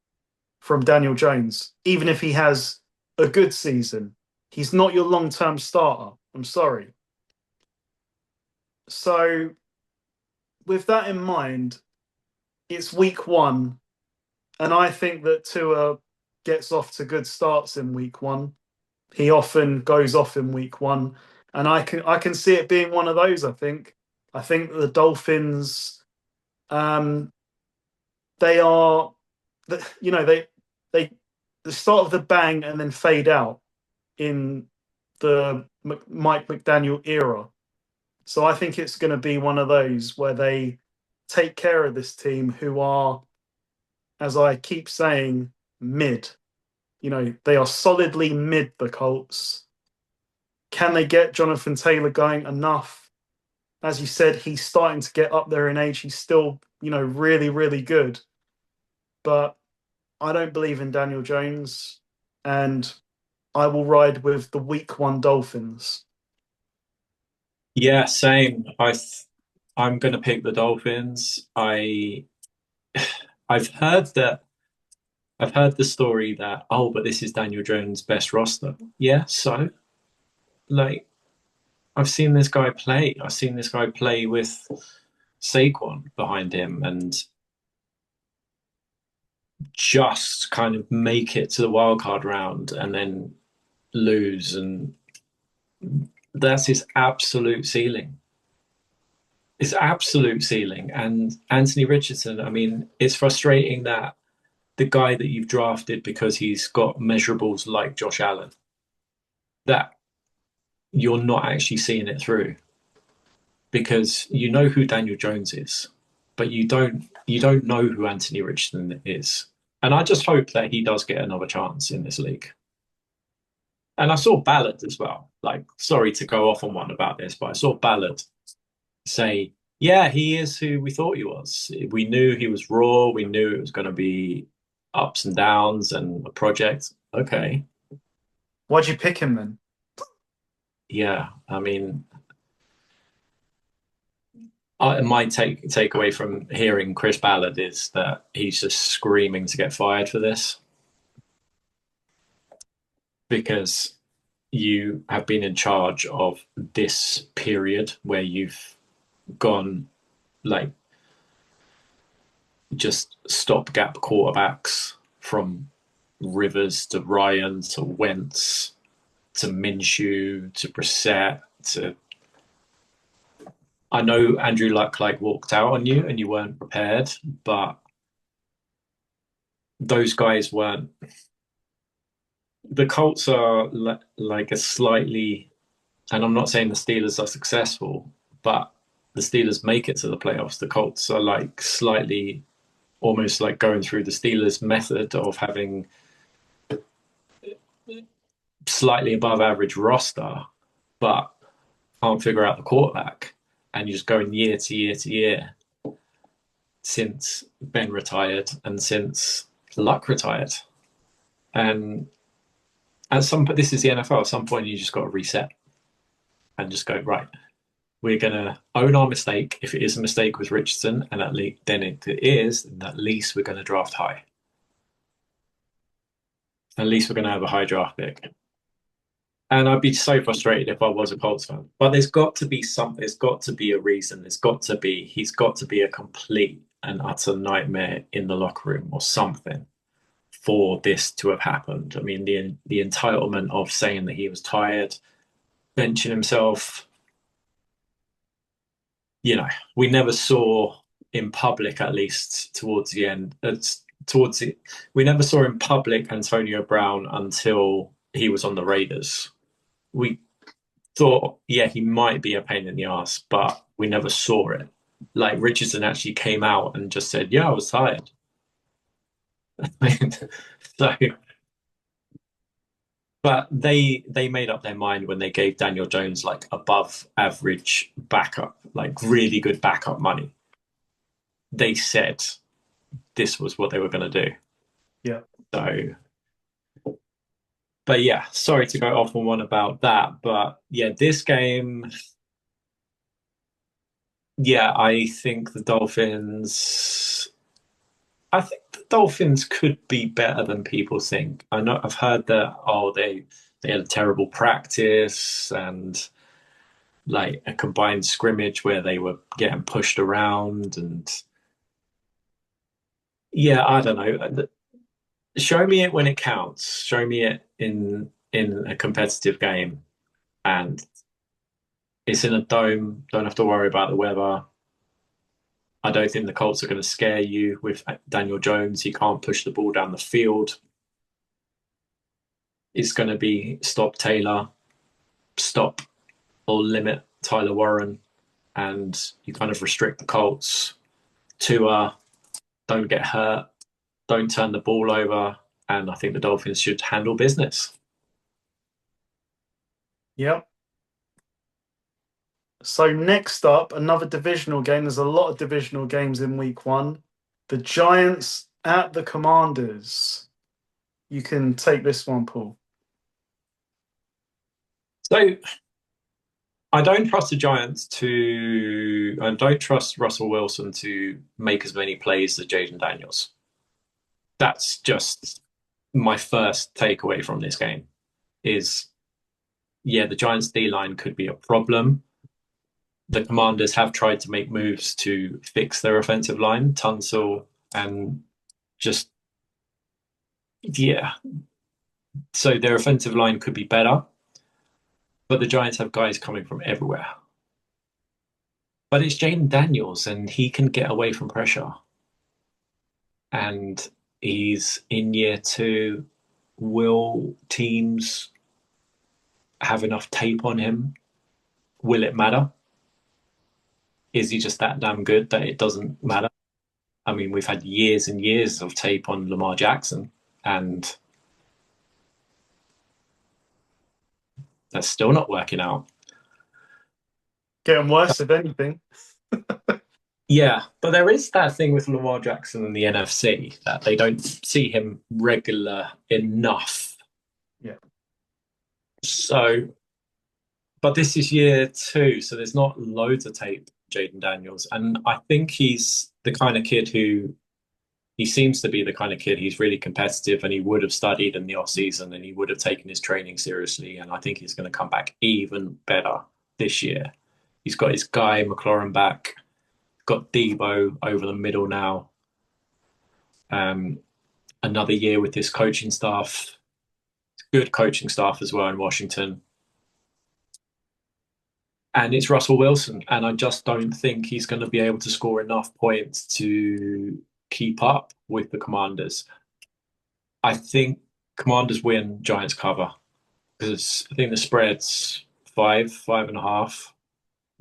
from Daniel Jones? Even if he has a good season, he's not your long-term starter. I'm sorry. So, with that in mind, it's week 1, and I think that Tua gets off to good starts in week 1. He often goes off in week 1, and I can see it being one of those. I think that the Dolphins, um, they are, they the start of the bang and then fade out in the Mike McDaniel era. So I think it's going to be one of those where they take care of this team who are, as I keep saying, mid. They are solidly mid, the Colts. Can they get Jonathan Taylor going enough? As you said, he's starting to get up there in age. He's still, really, really good. But I don't believe in Daniel Jones. And I will ride with the week 1 Dolphins. Yeah, same. I'm going to pick the Dolphins. I've heard that I've heard the story that, oh, but this is Daniel Jones' best roster. Yeah, so like I've seen this guy play. I've seen this guy play with Saquon behind him and just kind of make it to the wild card round and then lose, and that's his absolute ceiling. It's absolute ceiling. And Anthony Richardson, I mean, it's frustrating that the guy that you've drafted because he's got measurables like Josh Allen, that you're not actually seeing it through because you know who Daniel Jones is, but you don't know who Anthony Richardson is. And I just hope that he does get another chance in this league. And I saw Ballard as well. Like, sorry to go off on one about this, but I saw Ballard say, yeah, he is who we thought he was. We knew he was raw. We knew it was going to be ups and downs and a project. Okay. Why'd you pick him then? Yeah. I mean, my take away from hearing Chris Ballard is that he's just screaming to get fired for this because you have been in charge of this period where you've gone like just stopgap quarterbacks from Rivers to Ryan to Wentz to Minshew to Brissett to. I know Andrew Luck walked out on you and you weren't prepared, but those guys weren't. The Colts are like a slightly, and I'm not saying the Steelers are successful, but the Steelers make it to the playoffs. The Colts are like slightly, almost like going through the Steelers method of having slightly above average roster, but can't figure out the quarterback. And you're just going year to year to year since Ben retired and since Luck retired. And this is the NFL. At some point, you just got to reset and just go, right, We're going to own our mistake. If it is a mistake with Richardson, and then it is, then at least we're going to draft high. At least we're going to have a high draft pick. And I'd be so frustrated if I was a Colts fan. But there's got to be something. There's got to be a reason. He's got to be a complete and utter nightmare in the locker room or something for this to have happened. I mean, the entitlement of saying that he was tired, benching himself. We never saw in public, at least towards the end. We never saw in public Antonio Brown until he was on the Raiders. We thought, yeah, he might be a pain in the ass, but we never saw it. Like Richardson actually came out and just said, "Yeah, I was tired." So, but they made up their mind when they gave Daniel Jones like above average backup, like really good backup money. They said this was what they were going to do. Yeah. So, but yeah, sorry to go off on one about that, but yeah, this game, yeah, I think the Dolphins could be better than people think. I know I've heard that they had a terrible practice and like a combined scrimmage where they were getting pushed around and yeah, I don't know. Show me it when it counts. Show me it in a competitive game and it's in a dome. Don't have to worry about the weather. I don't think the Colts are going to scare you with Daniel Jones. He can't push the ball down the field. It's going to be stop Taylor, stop or limit Tyler Warren, and you kind of restrict the Colts to don't get hurt, don't turn the ball over, and I think the Dolphins should handle business. Yep. So next up, another divisional game. There's a lot of divisional games in week one. The Giants at the Commanders. You can take this one, Paul. So I don't trust the Giants I don't trust Russell Wilson to make as many plays as Jaden Daniels. That's just my first takeaway from this game is, yeah, the Giants D line could be a problem. The Commanders have tried to make moves to fix their offensive line, Tunsil, and just, yeah. So their offensive line could be better, but the Giants have guys coming from everywhere. But it's Jaden Daniels, and he can get away from pressure. And he's in year two. Will teams have enough tape on him? Will it matter? Is he just that damn good that it doesn't matter? I mean, we've had years and years of tape on Lamar Jackson, and that's still not working out. Getting worse, if anything. Yeah, but there is that thing with Lamar Jackson and the NFC that they don't see him regular enough. Yeah. So, but this is year two, so there's not loads of tape, Jaden Daniels. And I think he's the kind of kid he seems to be the kind of kid he's really competitive and he would have studied in the off season and he would have taken his training seriously. And I think he's going to come back even better this year. He's got his guy McLaurin back, got Debo over the middle now. Another year with this coaching staff, good coaching staff as well in Washington. And it's Russell Wilson. And I just don't think he's going to be able to score enough points to keep up with the Commanders. I think Commanders win, Giants cover. Because I think the spread's 5.5.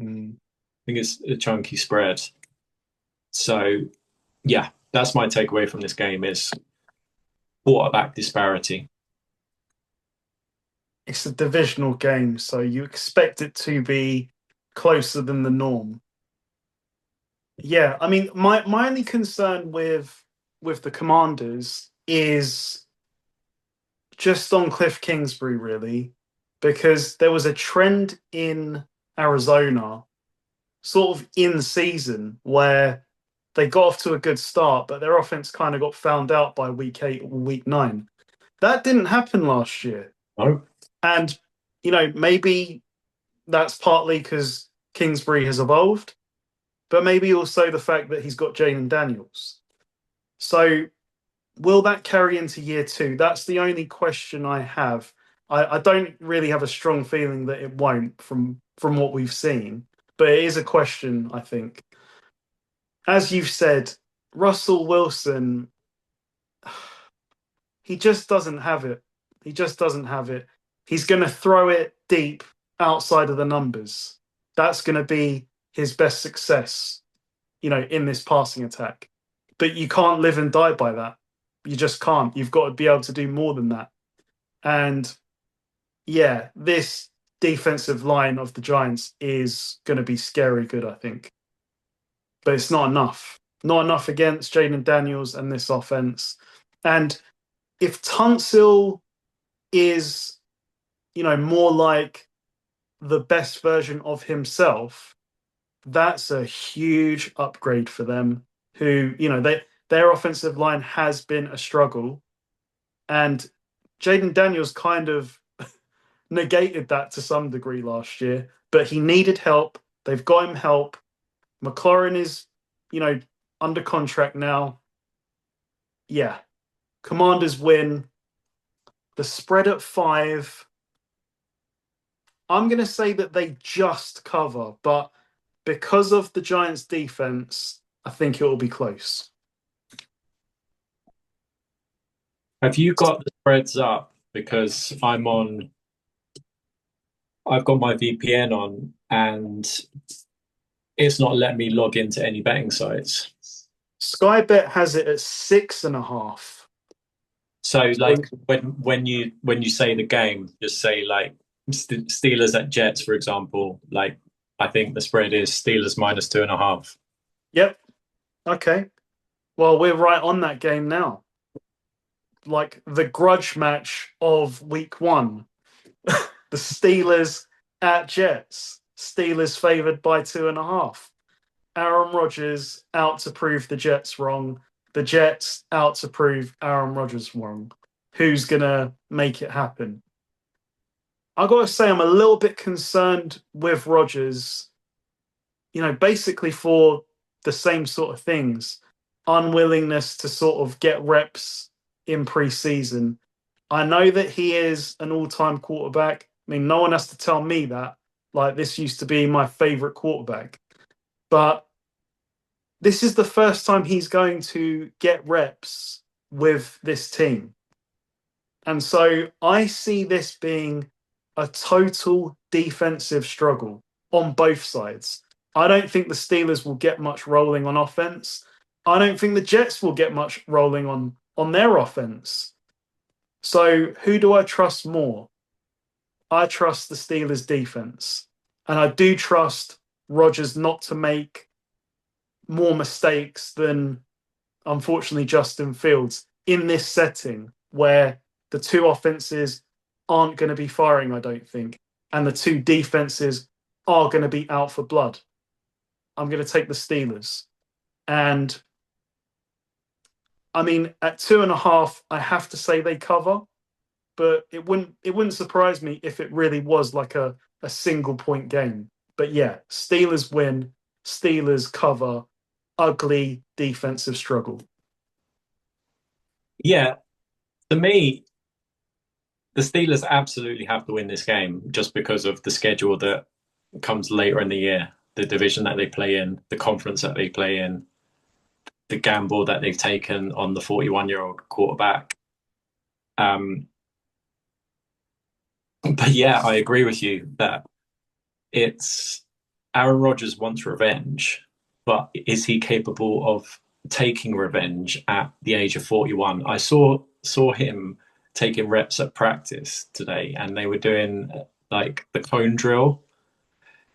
I think it's a chunky spread. So, yeah, that's my takeaway from this game is quarterback disparity. It's a divisional game, so you expect it to be closer than the norm. Yeah, I mean, my only concern with the Commanders is just on Cliff Kingsbury, really, because there was a trend in Arizona sort of in season where they got off to a good start, but their offense kind of got found out by week 8 or week 9. That didn't happen last year. No. And, maybe that's partly because Kingsbury has evolved, but maybe also the fact that he's got Jaden Daniels. So will that carry into year 2? That's the only question I have. I don't really have a strong feeling that it won't from what we've seen, but it is a question, I think. As you've said, Russell Wilson, he just doesn't have it. He just doesn't have it. He's going to throw it deep outside of the numbers. That's going to be his best success, in this passing attack. But you can't live and die by that. You just can't. You've got to be able to do more than that. And yeah, this defensive line of the Giants is going to be scary good, I think. But it's not enough. Not enough against Jaden Daniels and this offense. And if Tunsil is, more like the best version of himself, that's a huge upgrade for them. Who, their offensive line has been a struggle, and Jaden Daniels kind of negated that to some degree last year. But he needed help. They've got him help. McLaurin is, under contract now. Yeah, Commanders win. The spread at 5. I'm going to say that they just cover, but because of the Giants' defense, I think it will be close. Have you got the spreads up? Because I've got my VPN on and it's not letting me log into any betting sites. Sky Bet has it at 6.5. So like when you say the game, just say like Steelers at Jets, for example. Like I think the spread is Steelers -2.5. Yep. Okay. Well, we're right on that game now. Like the grudge match of week 1. The Steelers at Jets. Steelers favored by 2.5. Aaron Rodgers out to prove the Jets wrong. The Jets out to prove Aaron Rodgers wrong. Who's going to make it happen? I got to say, I'm a little bit concerned with Rodgers, basically for the same sort of things. Unwillingness to sort of get reps in preseason. I know that he is an all-time quarterback. I mean, no one has to tell me that. Like, this used to be my favorite quarterback. But this is the first time he's going to get reps with this team. And so I see this being a total defensive struggle on both sides. I don't think the Steelers will get much rolling on offense. I don't think the Jets will get much rolling on their offense. So who do I trust more? I trust the Steelers defense. And I do trust Rodgers not to make more mistakes than, unfortunately, Justin Fields in this setting where the two offenses aren't going to be firing, I don't think. And the two defenses are going to be out for blood. I'm going to take the Steelers. And I mean, at 2.5, I have to say they cover, but it wouldn't surprise me if it really was like a single point game. But yeah, Steelers win, Steelers cover, ugly defensive struggle. Yeah, to me, the Steelers absolutely have to win this game just because of the schedule that comes later in the year, the division that they play in, the conference that they play in, the gamble that they've taken on the 41-year-old quarterback. But yeah, I agree with you that it's Aaron Rodgers wants revenge, but is he capable of taking revenge at the age of 41? I saw him taking reps at practice today, and they were doing like the cone drill.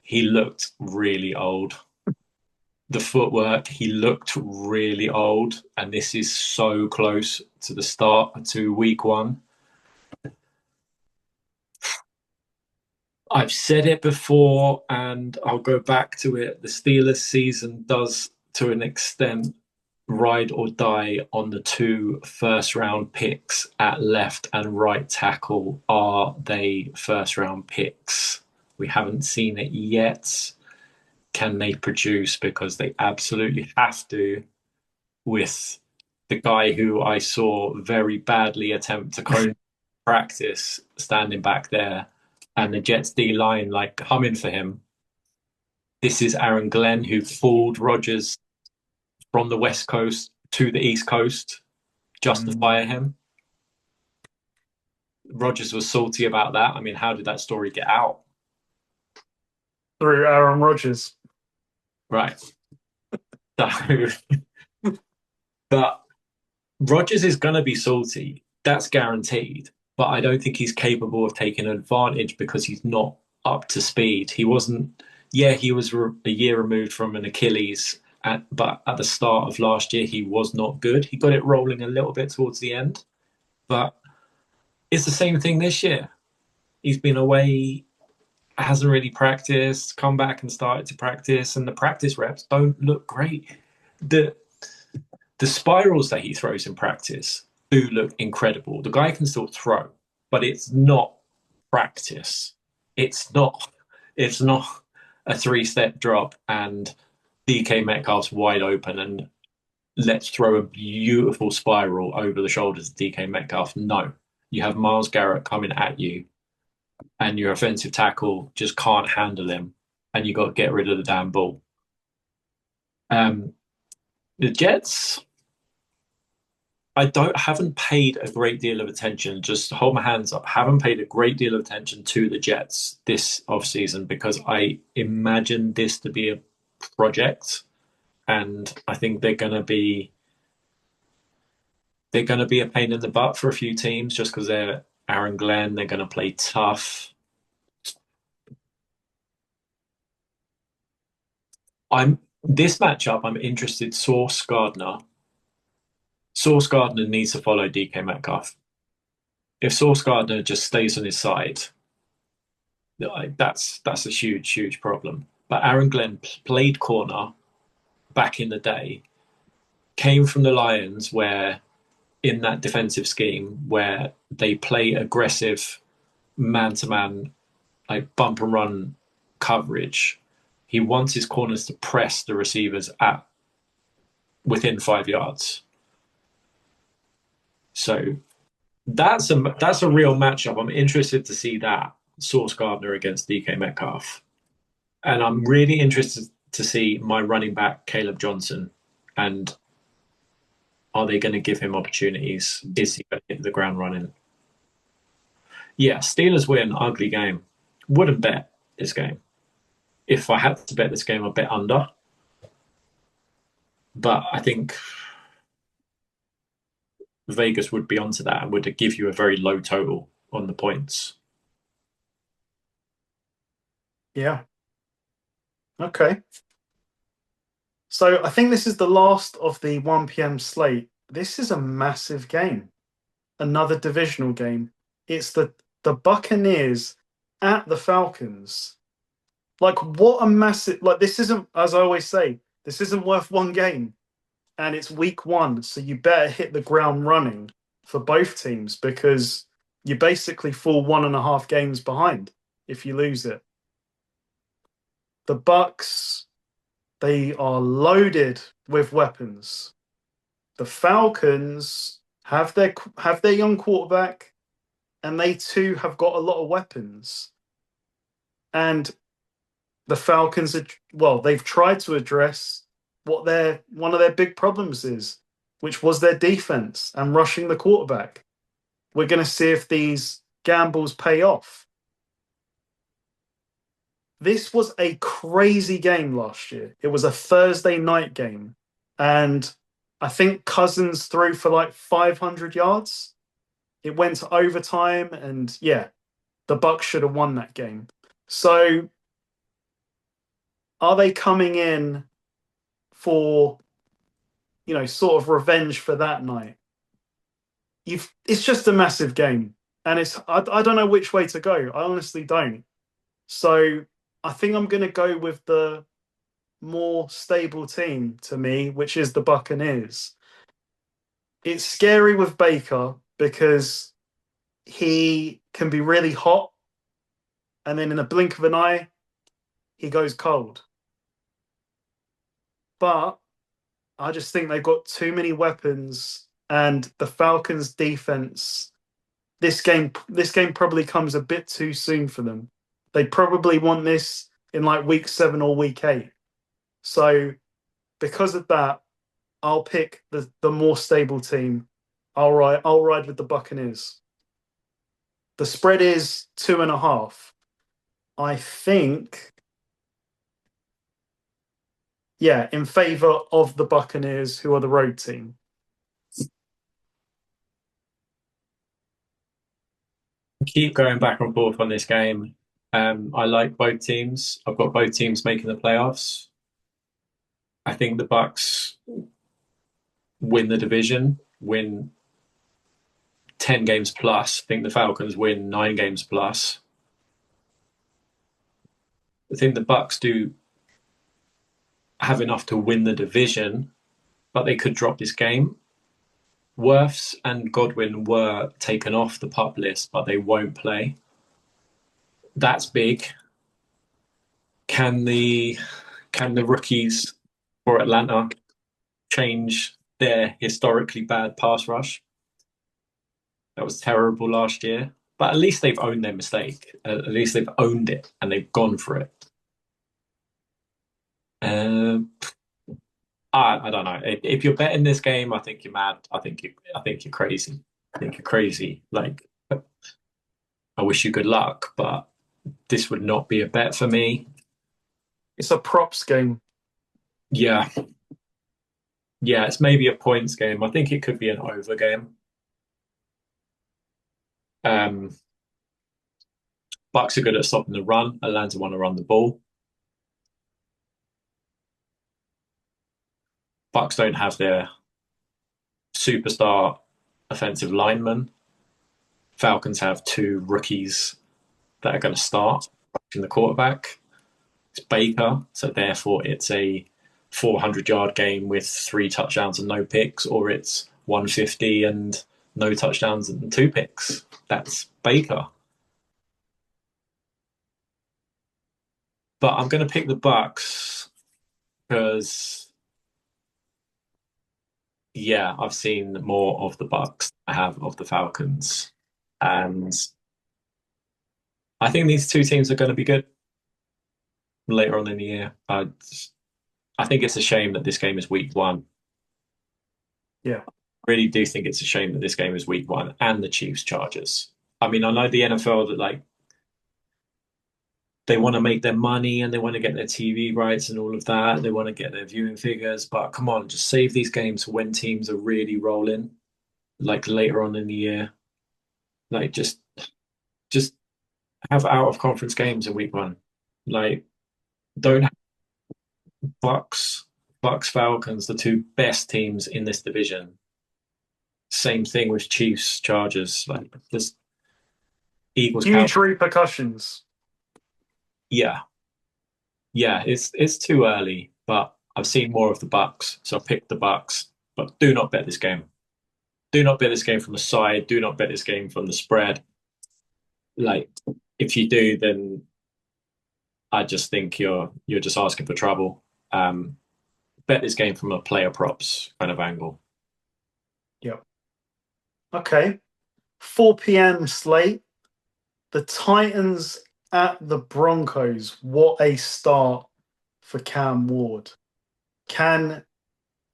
He looked really old. The footwork, he looked really old, and this is so close to the start to week 1. I've said it before and I'll go back to it. The Steelers season does, to an extent, ride or die on the two first round picks at left and right tackle. Are they first round picks? We haven't seen it yet. Can they produce? Because they absolutely have to, with the guy who I saw very badly attempt to cone practice standing back there and the Jets D line like humming for him. This is Aaron Glenn who fooled Rodgers from the West Coast to the East Coast just to fire him. Rodgers was salty about that. I mean, how did that story get out? Through Aaron Rodgers. Right. So, but Rodgers is going to be salty. That's guaranteed. But I don't think he's capable of taking advantage because he's not up to speed. He wasn't, yeah, he was a year removed from an Achilles, but at the start of last year, he was not good. He got it rolling a little bit towards the end, but it's the same thing this year. He's been away, hasn't really practiced, come back and started to practice, and the practice reps don't look great. The spirals that he throws in practice do look incredible. The guy can still throw, but it's not practice. It's not a three-step drop and DK Metcalf's wide open and let's throw a beautiful spiral over the shoulders of DK Metcalf. No. You have Myles Garrett coming at you and your offensive tackle just can't handle him and you got to get rid of the damn ball. The Jets, I haven't paid a great deal of attention. Just hold my hands up. Haven't paid a great deal of attention to the Jets this offseason because I imagine this to be a project, and I think they're going to be a pain in the butt for a few teams just because they're Aaron Glenn. They're going to play tough. This matchup. I'm interested. Sauce Gardner needs to follow DK Metcalf. If Sauce Gardner just stays on his side, that's a huge, huge problem. But Aaron Glenn played corner back in the day, came from the Lions where in that defensive scheme where they play aggressive man-to-man, like bump and run coverage. He wants his corners to press the receivers at within 5 yards. So that's a real matchup. I'm interested to see that Sauce Gardner against DK Metcalf. And I'm really interested to see my running back, Caleb Johnson, and are they going to give him opportunities? Is he going to hit the ground running? Yeah, Steelers win, ugly game. Wouldn't bet this game. If I had to bet this game, I'd bet under. But I think Vegas would be onto that and would give you a very low total on the points. Yeah. Okay. So I think this is the last of the 1 p.m. slate. This is a massive game. Another divisional game. It's the Buccaneers at the Falcons. Like, what a massive... Like, this isn't, as I always say, this isn't worth one game. And it's week 1, so you better hit the ground running for both teams because you basically fall 1.5 games behind if you lose it. The Bucs, they are loaded with weapons. The Falcons have their young quarterback, and they too have got a lot of weapons. And the Falcons they've tried to address what one of their big problems is, which was their defense and rushing the quarterback. We're going to see if these gambles pay off. This was a crazy game last year. It was a Thursday night game. And I think Cousins threw for like 500 yards. It went to overtime. And yeah, the Bucs should have won that game. So are they coming in for, sort of revenge for that night? It's just a massive game. And I don't know which way to go. I honestly don't. So I think I'm going to go with the more stable team to me, which is the Buccaneers. It's scary with Baker because he can be really hot and then in a blink of an eye, he goes cold. But I just think they've got too many weapons and the Falcons defense this game probably comes a bit too soon for them. They probably want this in like week 7 or week 8. So because of that, I'll pick the more stable team. I'll ride with the Buccaneers. The spread is 2.5. I think, yeah, in favor of the Buccaneers, who are the road team. Keep going back and forth on this game. I like both teams. I've got both teams making the playoffs. I think the Bucks win the division, win 10 games plus. I think the Falcons win 9 games plus. I think the Bucks do have enough to win the division, but they could drop this game. Wirfs and Godwin were taken off the pup list, but they won't play. That's big. Can the rookies for Atlanta change their historically bad pass rush? That was terrible last year, but at least they've owned their mistake. At least they've owned it and they've gone for it. I don't know. If you're betting this game, I think you're mad. I think you're crazy. I think you're crazy. Like, I wish you good luck, but this would not be a bet for me. It's a props game. Yeah, yeah, it's maybe a points game. I think it could be an over game. Um, Bucks are good at stopping the run. Atlanta want to run the ball. Bucks don't have their superstar offensive lineman. Falcons have 2 rookies that are going to start in the quarterback. It's Baker, so therefore it's a 400-yard game with 3 touchdowns and no picks, or it's 150 and no touchdowns and 2 picks. That's Baker. But I'm going to pick the Bucks because, yeah, I've seen more of the Bucks than I have of the Falcons, and I think these 2 teams are going to be good later on in the year. I think it's a shame that this game is week 1. Yeah. Really do think it's a shame that this game is week 1 and the Chiefs Chargers. I mean, I know the NFL that like they want to make their money and they want to get their TV rights and all of that. They want to get their viewing figures, but come on, just save these games for when teams are really rolling, like later on in the year. Like just have out of conference games in week 1. Like don't have Bucks Falcons, the 2 best teams in this division. Same thing with Chiefs Chargers. Like this Eagles Cowboys. Huge repercussions. Yeah, yeah, it's too early, but I've seen more of the Bucks, so I picked the Bucks. But do not bet this game. Do not bet this game from the side. Do not bet this game from the spread. Like, if you do, then I just think you're just asking for trouble. Bet this game from a player props kind of angle. Yep. Okay. 4 p.m. slate. The Titans at the Broncos. What a start for Cam Ward.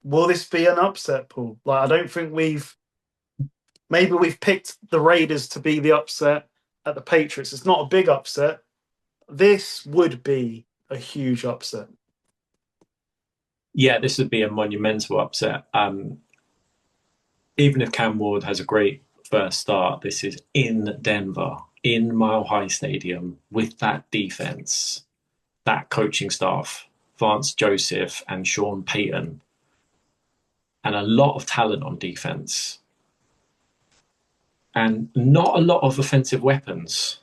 Will this be an upset, Paul? Like, I don't think maybe we've picked the Raiders to be the upset at the Patriots. It's not a big upset. This would be a huge upset. Yeah, this would be a monumental upset. Even if Cam Ward has a great first start, this is in Denver, in Mile High Stadium, with that defense, that coaching staff, Vance Joseph and Sean Payton, and a lot of talent on defense, and not a lot of offensive weapons.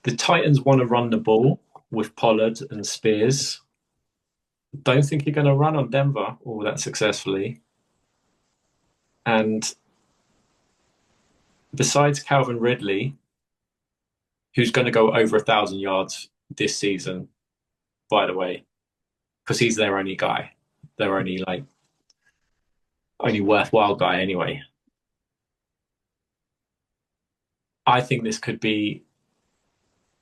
The Titans want to run the ball with Pollard and Spears. Don't think you're going to run on Denver all that successfully. And besides Calvin Ridley, who's going to go over 1,000 yards this season, by the way, because he's their only guy, their only worthwhile guy anyway. I think this could be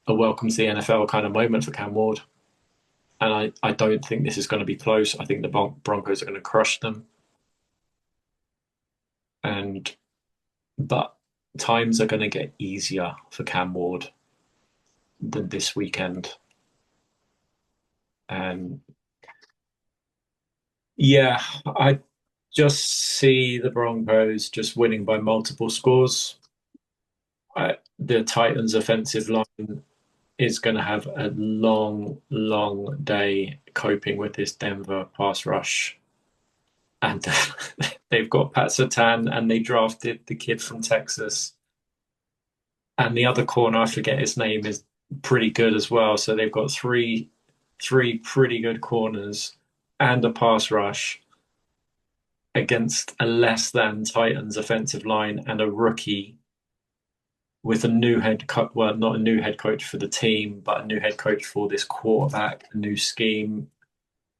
a welcome to the NFL kind of moment for Cam Ward. And I don't think this is going to be close. I think the Broncos are going to crush them. But times are going to get easier for Cam Ward than this weekend. And yeah, I just see the Broncos just winning by multiple scores. The Titans' offensive line is going to have a long, long day coping with this Denver pass rush. And they've got Pat Surtain, and they drafted the kid from Texas. And the other corner, I forget his name, is pretty good as well. So they've got three pretty good corners and a pass rush against a less than Titans offensive line and a rookie with a new head coach. Well, not a new head coach for the team, but a new head coach for this quarterback, a new scheme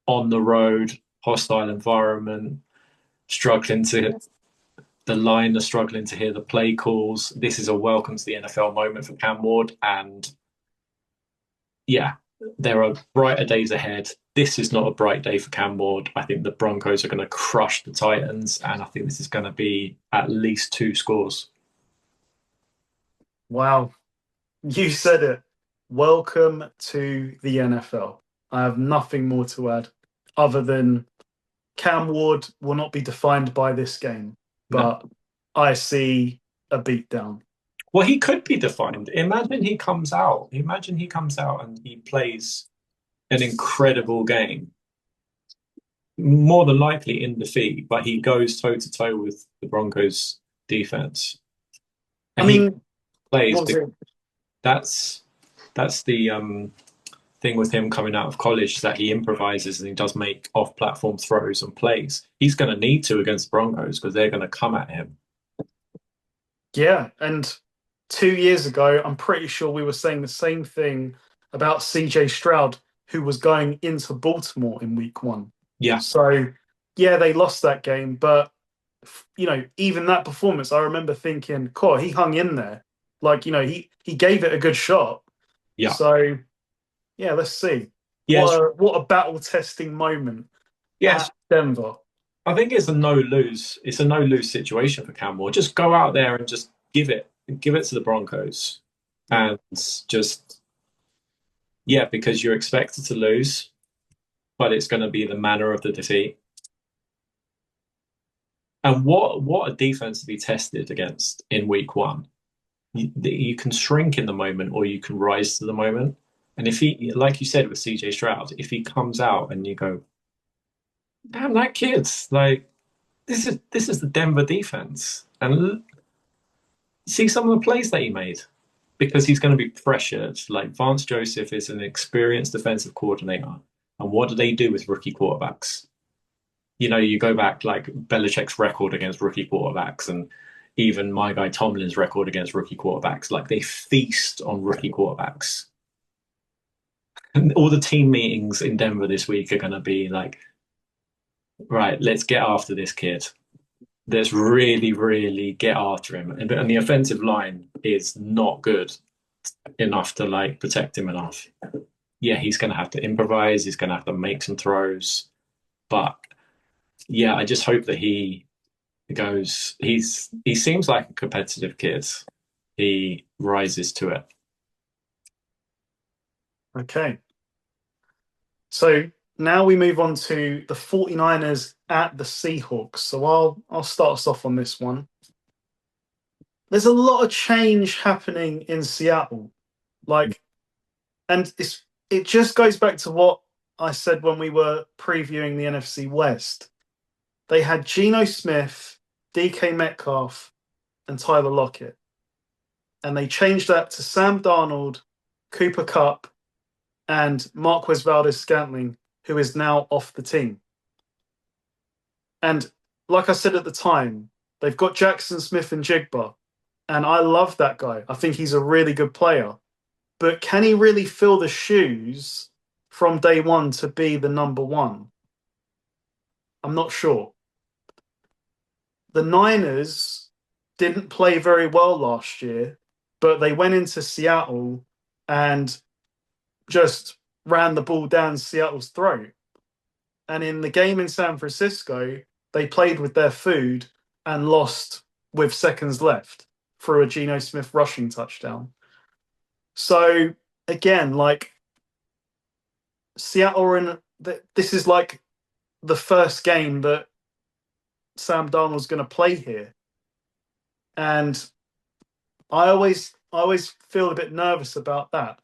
on the road, hostile environment, the line are struggling to hear the play calls. This is a welcome to the NFL moment for Cam Ward. And yeah, there are brighter days ahead. This is not a bright day for Cam Ward. I think the Broncos are going to crush the Titans, and I think this is going to be at least 2 scores. Wow. You said it. Welcome to the NFL. I have nothing more to add other than Cam Ward will not be defined by this game, but no. I see a beatdown. Well, he could be defined. Imagine he comes out and he plays an incredible game. More than likely in defeat, but he goes toe to toe with the Broncos defense. And he plays. That's the thing with him coming out of college, that he improvises and he does make off-platform throws and plays. He's going to need to against the Broncos because they're going to come at him. Yeah, and 2 years ago, I'm pretty sure we were saying the same thing about CJ Stroud, who was going into Baltimore in week 1. Yeah. So, yeah, they lost that game, but even that performance, I remember thinking, "Cool, he hung in there. He gave it a good shot." Yeah. So, yeah, let's see. Yes. What a battle-testing moment. Yes. At Denver. I think it's a no-lose. It's a no-lose situation for Cam Ward. Just go out there and just give it to the Broncos, and just because you're expected to lose, but it's going to be the manner of the defeat. And what a defense to be tested against in week 1. You can shrink in the moment or you can rise to the moment. And if he, like you said with CJ Stroud, if he comes out and you go, damn, that kid's this is the Denver defense, and see some of the plays that he made, because he's going to be pressured. Like, Vance Joseph is an experienced defensive coordinator, and what do they do with rookie quarterbacks? You go back like Belichick's record against rookie quarterbacks, and even my guy Tomlin's record against rookie quarterbacks. Like, they feast on rookie quarterbacks. And all the team meetings in Denver this week are going to be like, right, let's get after this kid. Let's really, really get after him. And the offensive line is not good enough to protect him enough. Yeah, he's going to have to improvise. He's going to have to make some throws. But yeah, I just hope that he seems like a competitive kid. He rises to it. Okay. So now we move on to the 49ers at the Seahawks. So I'll start us off on this one. There's a lot of change happening in Seattle. And it just goes back to what I said when we were previewing the NFC West. They had Geno Smith, DK Metcalf, and Tyler Lockett. And they changed that to Sam Darnold Cooper Cup, and Marquez Valdes-Scantling, who is now off the team. And like I said at the time, they've got Jackson Smith and Jigba, and I love that guy. I think he's a really good player. But can he really fill the shoes from day one to be the number one? I'm not sure. The Niners didn't play very well last year, but they went into Seattle and just ran the ball down Seattle's throat. And in the game in San Francisco, they played with their food and lost with seconds left through a Geno Smith rushing touchdown. So again, like Seattle, this is like the first game that Sam Darnold's going to play here, and I always feel a bit nervous about that.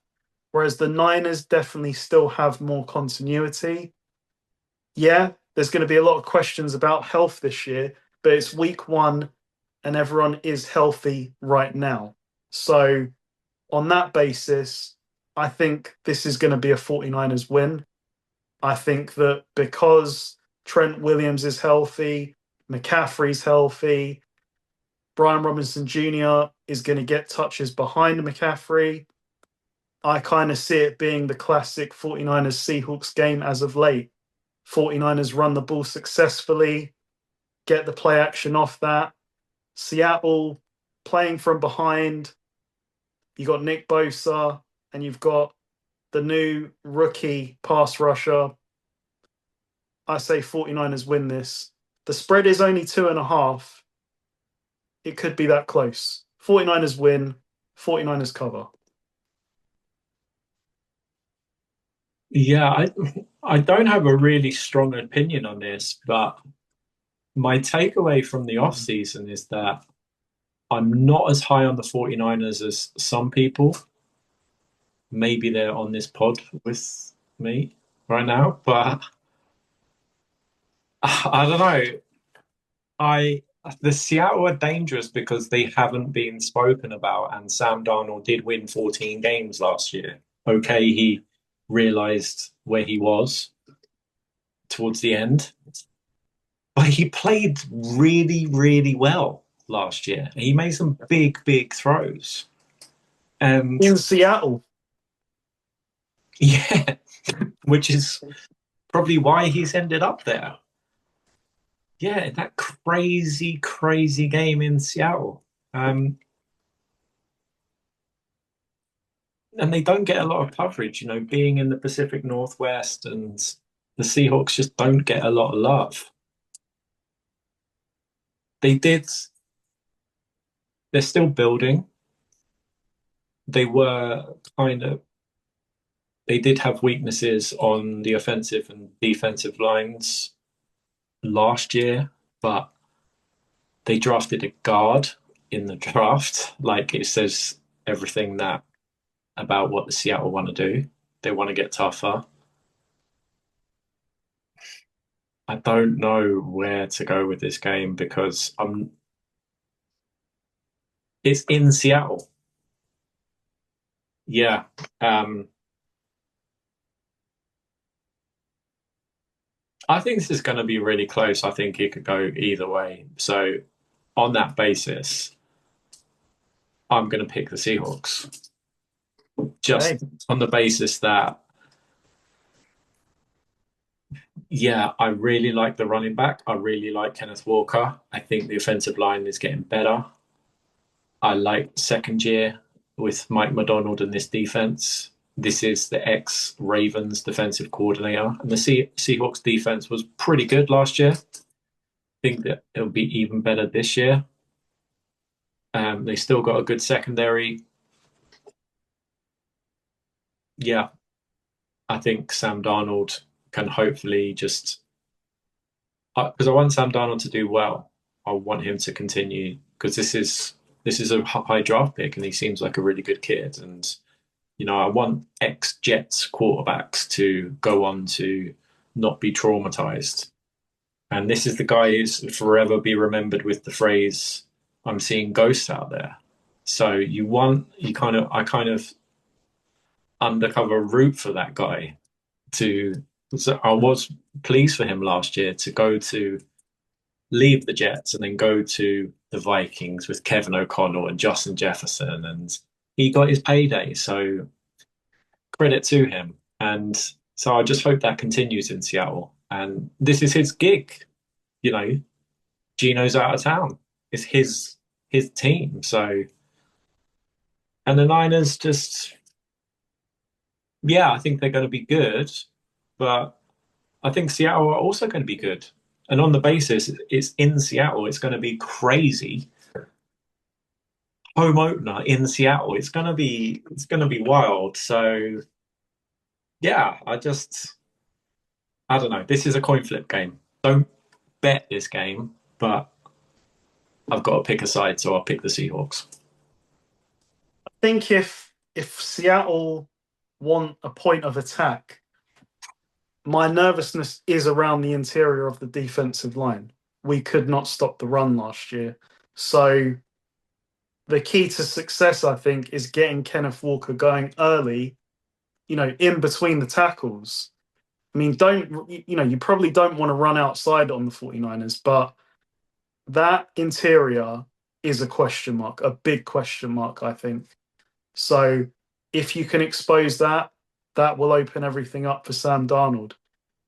Whereas the Niners definitely still have more continuity. Yeah, there's going to be a lot of questions about health this year, but it's week one and everyone is healthy right now. So, on that basis, I think this is going to be a 49ers win. I think that because Trent Williams is healthy, McCaffrey's healthy, Brian Robinson Jr. is going to get touches behind McCaffrey. I kind of see it being the classic 49ers Seahawks game as of late. 49ers run the ball successfully, get the play action off that. Seattle playing from behind. You got Nick Bosa and you've got the new rookie pass rusher. I say 49ers win this. The spread is only 2.5. It could be that close. 49ers win, 49ers cover. Yeah, I don't have a really strong opinion on this, but my takeaway from the offseason is that I'm not as high on the 49ers as some people. Maybe they're on this pod with me right now, but I don't know. The Seattle are dangerous because they haven't been spoken about, and Sam Darnold did win 14 games last year. Okay, he realized where he was towards the end, but he played really, really well last year. He made some big, big throws. And In Seattle. yeah, which is probably why he's ended up there. Yeah, that crazy, crazy game in Seattle. And they don't get a lot of coverage, being in the Pacific Northwest, and the Seahawks just don't get a lot of love. They did, they're still building. They were they did have weaknesses on the offensive and defensive lines last year, but they drafted a guard in the draft. Like, it says everything that about what the Seattle want to do. They want to get tougher. I don't know where to go with this game because it's in Seattle. Yeah. I think this is going to be really close. I think it could go either way. So on that basis, I'm going to pick the Seahawks. Just Hey. on the basis that, yeah, I really like the running back. I really like Kenneth Walker. I think the offensive line is getting better. I like second year with Mike McDonald and this defense. This is the ex-Ravens defensive coordinator. And the Seahawks defense was pretty good last year. I think that it'll be even better this year. They still got a good secondary. Yeah, I think Sam Darnold can hopefully just... Because I want Sam Darnold to do well. I want him to continue because this is a high draft pick and he seems like a really good kid. And I want ex-Jets quarterbacks to go on to not be traumatized. And this is the guy who's forever be remembered with the phrase, "I'm seeing ghosts out there." So I kind of undercover route for that guy to. So I was pleased for him last year to go to leave the Jets and then go to the Vikings with Kevin O'Connell and Justin Jefferson, and he got his payday. So credit to him. And so I just hope that continues in Seattle. And this is his gig. You know, Gino's out of town. It's his team. So and the Niners just yeah, I think they're going to be good, but I think Seattle are also going to be good. And on the basis it's in Seattle, it's going to be crazy. Home opener in Seattle. It's going to be wild. So yeah, I don't know. This is a coin flip game. Don't bet this game, but I've got to pick a side, so I'll pick the Seahawks. I think if Seattle want a point of attack, my nervousness is around the interior of the defensive line. We could not stop the run last year. So the key to success, I think, is getting Kenneth Walker going early, in between the tackles. I mean, you probably don't want to run outside on the 49ers, but that interior is a question mark, a big question mark, I think. So if you can expose that, that will open everything up for Sam Darnold.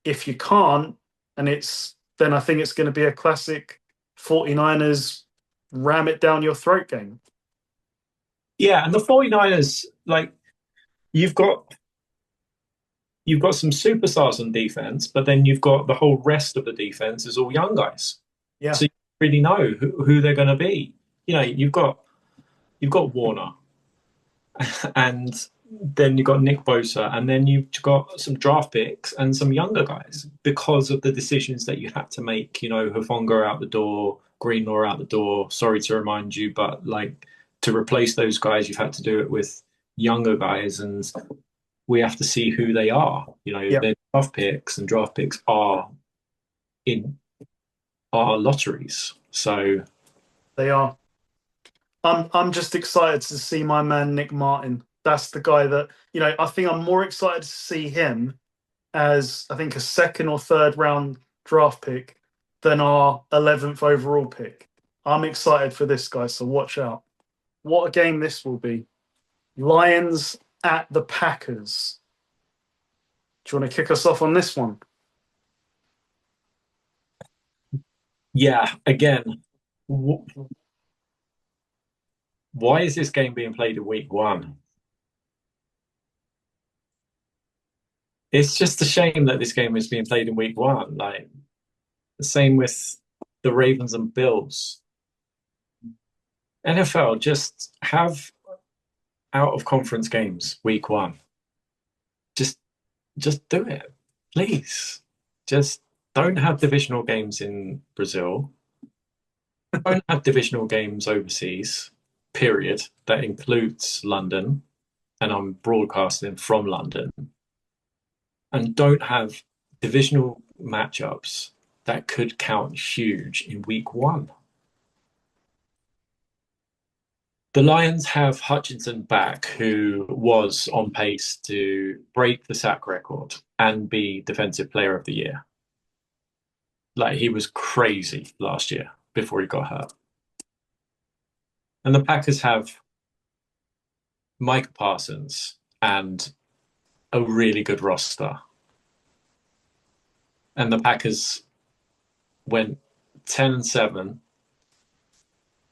If you can't, then I think it's going to be a classic 49ers ram it down your throat game. Yeah, and the 49ers, like you've got you've got some superstars on defense, but then you've got the whole rest of the defense is all young guys. Yeah. So you don't really know who they're going to be. You've got Warner, and then you've got Nick Bosa, and then you've got some draft picks and some younger guys because of the decisions that you had to make. Hufanga out the door, Greenlaw out the door. Sorry to remind you, but like to replace those guys, you've had to do it with younger guys, and we have to see who they are. Yeah, They're draft picks, and draft picks in are lotteries. So they are. I'm just excited to see my man Nick Martin. That's the guy that, I think I'm more excited to see him as I think a second or third round draft pick than our 11th overall pick. I'm excited for this guy, so watch out. What a game this will be. Lions at the Packers. Do you want to kick us off on this one? yeah, again, why is this game being played in week one? It's just a shame that this game is being played in week one. Like the same with the Ravens and Bills. NFL just have out of conference games week one. Just just do it. Please. Just don't have divisional games in Brazil. Don't have divisional games overseas. Period. That includes London, and I'm broadcasting from London. And don't have divisional matchups that could count huge in week one. The Lions have Hutchinson back, who was on pace to break the sack record and be Defensive Player of the Year. Like he was crazy last year before he got hurt. And the Packers have Mike Parsons and a really good roster. And the Packers went 10-7,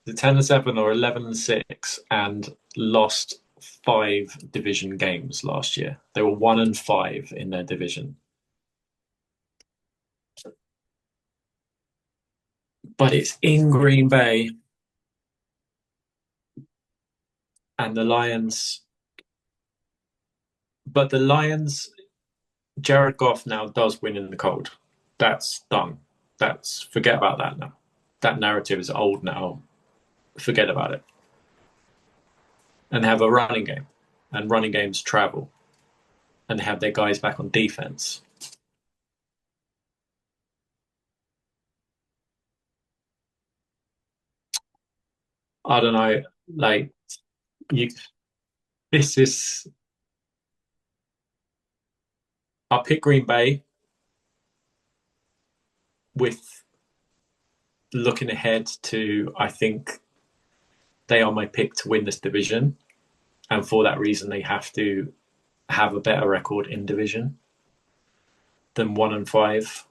the 10-7 or 11-6, and lost 5 division games last year. They were 1-5 in their division. But it's in Green Bay, and the Lions. But the Lions, Jared Goff now does win in the cold. That's done. Forget about that now. That narrative is old now. Forget about it. And have a running game, and running games travel, and have their guys back on defense. I don't know. Like you, this is I'll pick Green Bay with looking ahead to, I think they are my pick to win this division. And for that reason, they have to have a better record in division than 1-5.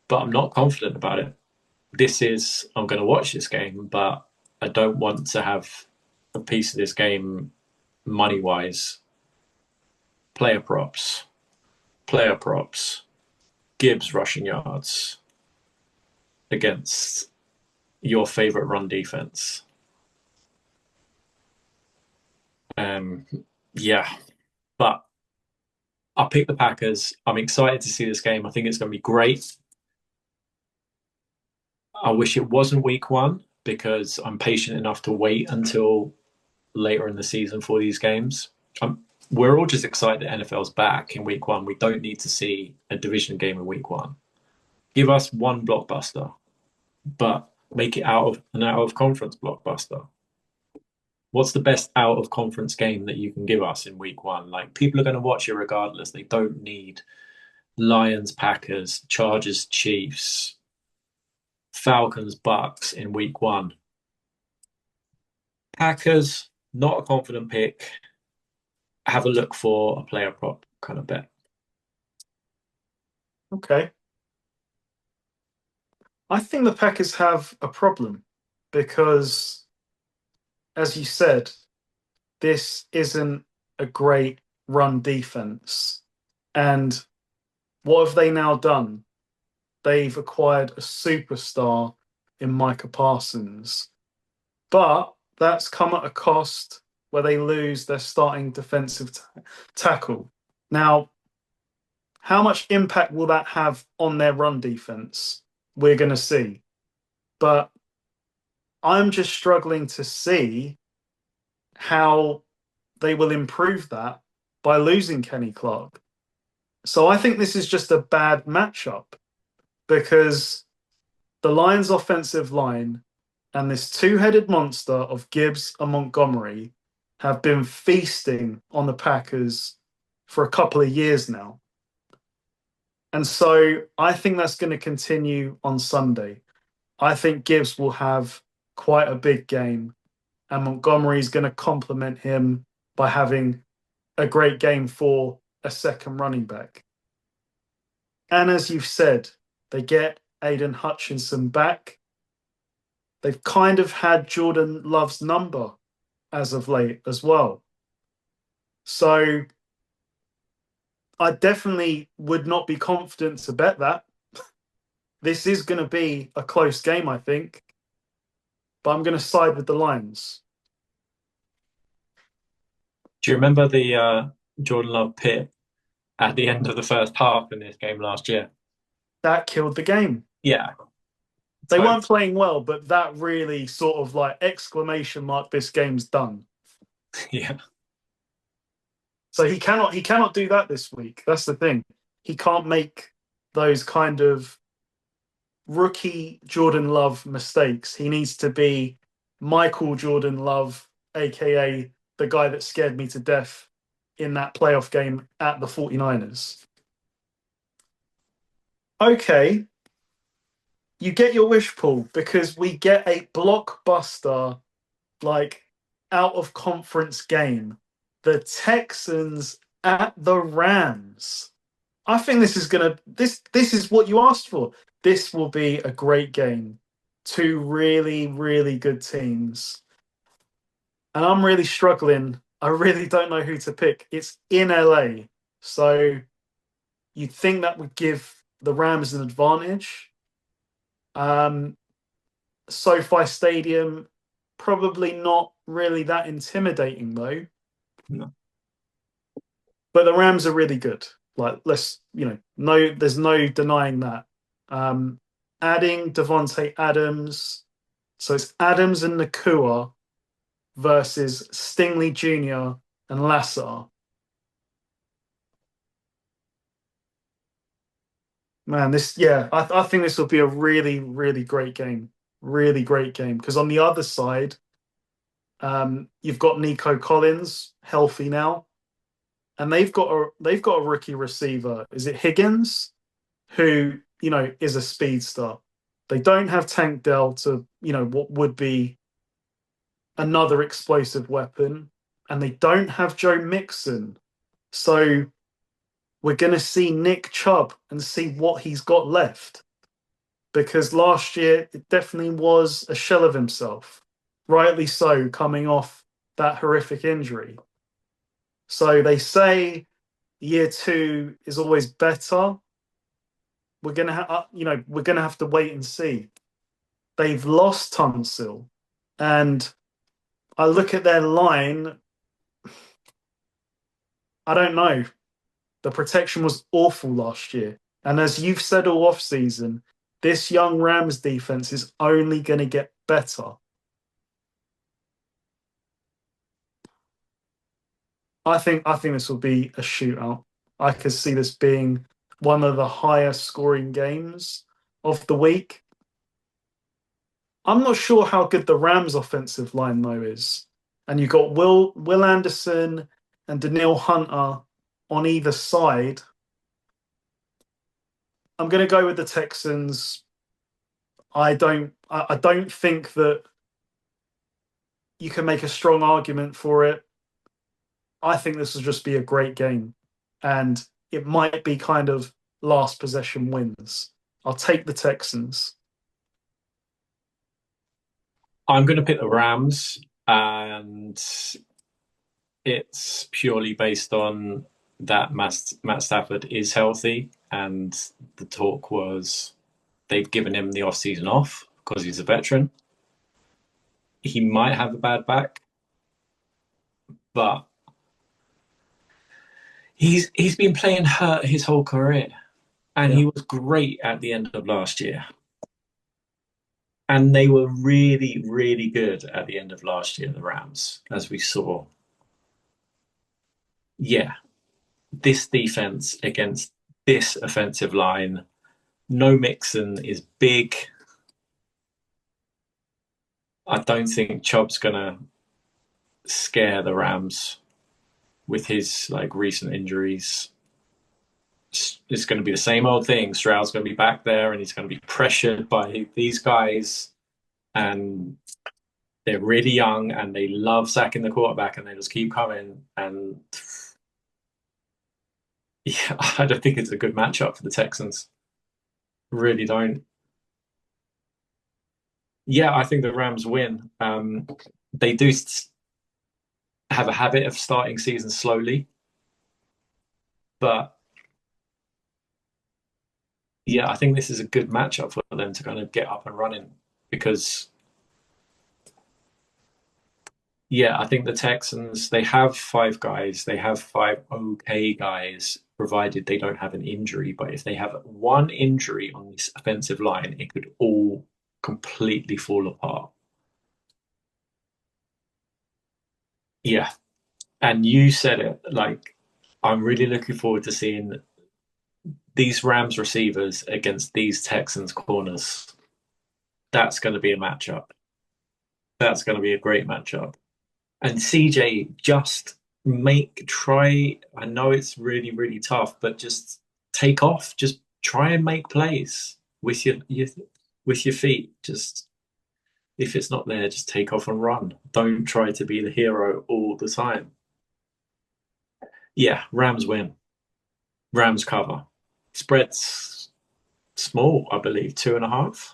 But I'm not confident about it. I'm going to watch this game, but I don't want to have a piece of this game money wise. Player props, player props, Gibbs rushing yards against your favorite run defense. Um, yeah, but I'll pick the Packers. I'm excited to see this game. I think it's going to be great. I wish it wasn't week one because I'm patient enough to wait until later in the season for these games. We're all just excited that NFL's back in week one. We don't need to see a division game in week one. Give us one blockbuster, but make it an out of conference blockbuster. What's the best out of conference game that you can give us in week one? Like people are going to watch it regardless. They don't need Lions, Packers, Chargers, Chiefs, Falcons, Bucks in week one. Packers, not a confident pick. Have a look for a player prop kind of bet. Okay. I think the Packers have a problem because, as you said, this isn't a great run defense. And what have they now done? They've acquired a superstar in Micah Parsons. But that's come at a cost where they lose their starting defensive tackle. Now, how much impact will that have on their run defense? We're going to see. But I'm just struggling to see how they will improve that by losing Kenny Clark. So I think this is just a bad matchup because the Lions' offensive line and this two-headed monster of Gibbs and Montgomery have been feasting on the Packers for a couple of years now. And so I think that's going to continue on Sunday. I think Gibbs will have quite a big game, and Montgomery is going to complement him by having a great game for a second running back. And as you've said, they get Aiden Hutchinson back. They've kind of had Jordan Love's number as of late as well. So I definitely would not be confident to bet that. This is going to be a close game, I think. But I'm going to side with the Lions. Do you remember the Jordan Love pit at the end of the first half in this game last year? That killed the game. Yeah. They weren't playing well, but that really sort of like exclamation mark, this game's done. Yeah. So he cannot do that this week. That's the thing. He can't make those kind of rookie Jordan Love mistakes. He needs to be Michael Jordan Love, aka the guy that scared me to death in that playoff game at the 49ers. Okay. You get your wish, Paul, because we get a blockbuster, like out of conference game. The Texans at the Rams. I think this is this is what you asked for. This will be a great game. Two really, really good teams. And I'm really struggling. I really don't know who to pick. It's in LA. So you'd think that would give the Rams an advantage. SoFi Stadium, probably not really that intimidating though. No. But the Rams are really good. Like, there's no denying that. Adding Devontae Adams, so it's Adams and Nakua versus Stingley Jr. and Lassar. Man, I think this will be a really, really great game. Really great game. Because on the other side, you've got Nico Collins, healthy now. and they've got a rookie receiver. Is it Higgins, who is a speedster? They don't have Tank Dell to what would be another explosive weapon, and they don't have Joe Mixon. So we're going to see Nick Chubb and see what he's got left. Because last year it definitely was a shell of himself, rightly so, coming off that horrific injury. So they say year two is always better. We're gonna have to wait and see. They've lost Tunsil, and I look at their line. I don't know. The protection was awful last year, and as you've said all off season, this young Rams defense is only going to get better. I think this will be a shootout. I could see this being one of the highest scoring games of the week. I'm not sure how good the Rams offensive line though is. And you've got Will Anderson and Daniil Hunter on either side. I'm going to go with the Texans. I don't think that you can make a strong argument for it. I think this will just be a great game, and it might be kind of last possession wins. I'll take the Texans. I'm going to pick the Rams, and it's purely based on that Matt Stafford is healthy, and the talk was they've given him the off-season off because he's a veteran. He might have a bad back, but he's been playing hurt his whole career, and Yeah. he was great at the end of last year. And they were really, really good at the end of last year, the Rams, as we saw. Yeah, this defense against this offensive line, no Mixon is big. I don't think Chubb's gonna scare the Rams with his recent injuries. It's going to be the same old thing. Stroud's going to be back there, and he's going to be pressured by these guys, and they're really young, and they love sacking the quarterback, and they just keep coming. And yeah, I don't think it's a good matchup for the Texans. Really don't. Yeah, I think the Rams win. They do have a habit of starting seasons slowly, but yeah, I think this is a good matchup for them to kind of get up and running because, yeah, I think the Texans, they have five guys. They have five okay guys, provided they don't have an injury. But if they have one injury on this offensive line, it could all completely fall apart. Yeah. And you said it, I'm really looking forward to seeing these Rams receivers against these Texans corners. That's going to be a matchup. That's going to be a great matchup. And CJ, just try. I know it's really, really tough, but just take off. Just try and make plays with your feet. Just if it's not there, just take off and run. Don't try to be the hero all the time. Yeah, Rams win. Rams cover. Spreads small, I believe, 2.5.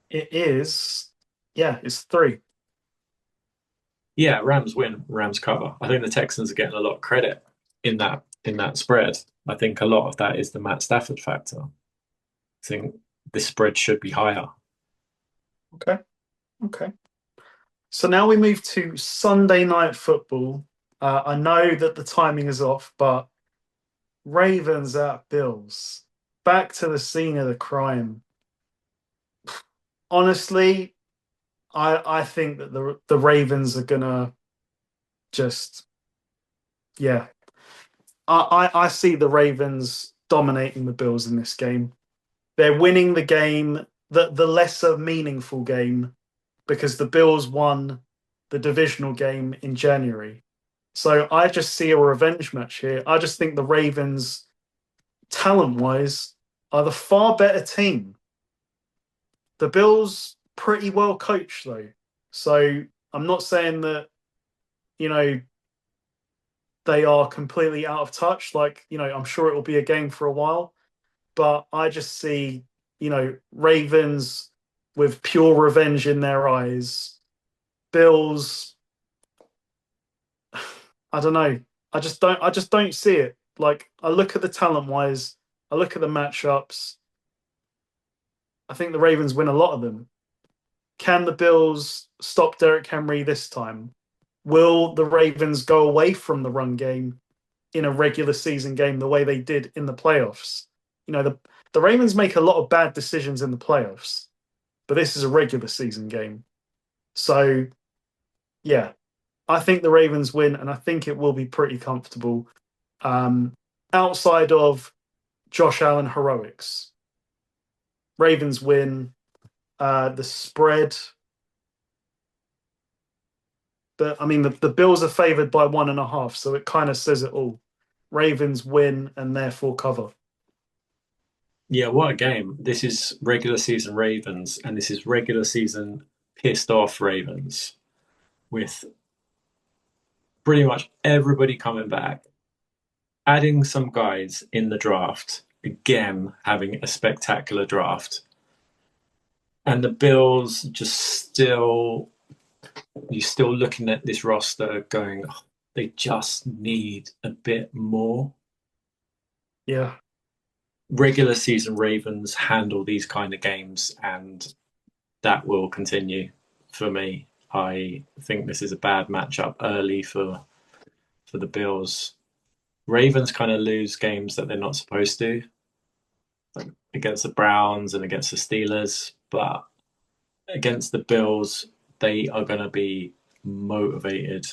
It is. Yeah, it's 3. Yeah, Rams win, Rams cover. I think the Texans are getting a lot of credit in that spread. I think a lot of that is the Matt Stafford factor. I think the spread should be higher. Okay. Okay. So now we move to Sunday night football. I know that the timing is off, but Ravens at Bills. Back to the scene of the crime. Honestly, I think that the Ravens are gonna just yeah. I see the Ravens dominating the Bills in this game. They're winning the game, the lesser meaningful game, because the Bills won the divisional game in January. So I just see a revenge match here. I just think the Ravens, talent wise, are the far better team. The Bills, pretty well coached though. So I'm not saying that, you know, they are completely out of touch. Like, I'm sure it will be a game for a while. But I just see, Ravens with pure revenge in their eyes. Bills, I don't know. I just don't see it. Like, I look at the talent wise, I look at the matchups. I think the Ravens win a lot of them. Can the Bills stop Derrick Henry this time? Will the Ravens go away from the run game in a regular season game the way they did in the playoffs? The Ravens make a lot of bad decisions in the playoffs, but this is a regular season game. So, yeah, I think the Ravens win, and I think it will be pretty comfortable. Um, Outside of Josh Allen heroics, Ravens win. The spread, but I mean the Bills are favored by 1.5, so it kind of says it all. Ravens win and therefore cover. Yeah, what a game. This is regular season Ravens, and this is regular season pissed off Ravens with pretty much everybody coming back, adding some guys in the draft, again, having a spectacular draft. And the Bills just still, you're still looking at this roster going, oh, they just need a bit more. Yeah. Regular season Ravens handle these kind of games, and that will continue for me. I think this is a bad matchup early for the Bills. Ravens kind of lose games that they're not supposed to, like against the Browns and against the Steelers, but against the Bills, they are going to be motivated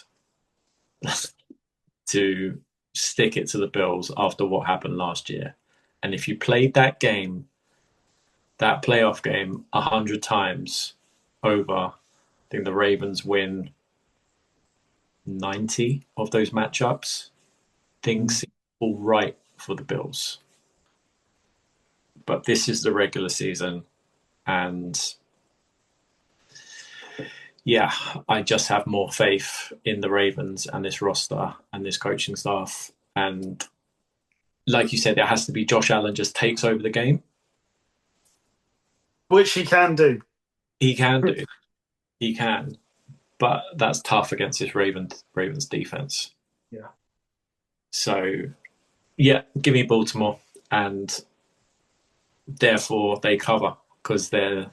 to stick it to the Bills after what happened last year. And if you played that game, that playoff game, 100 times over, I think the Ravens win 90 of those matchups. Things seem all right for the Bills. But this is the regular season, and yeah, I just have more faith in the Ravens and this roster and this coaching staff. And like you said, it has to be Josh Allen just takes over the game. Which he can do. He can do. He can. But that's tough against this Ravens defense. Yeah. So yeah, give me Baltimore, and therefore they cover because they're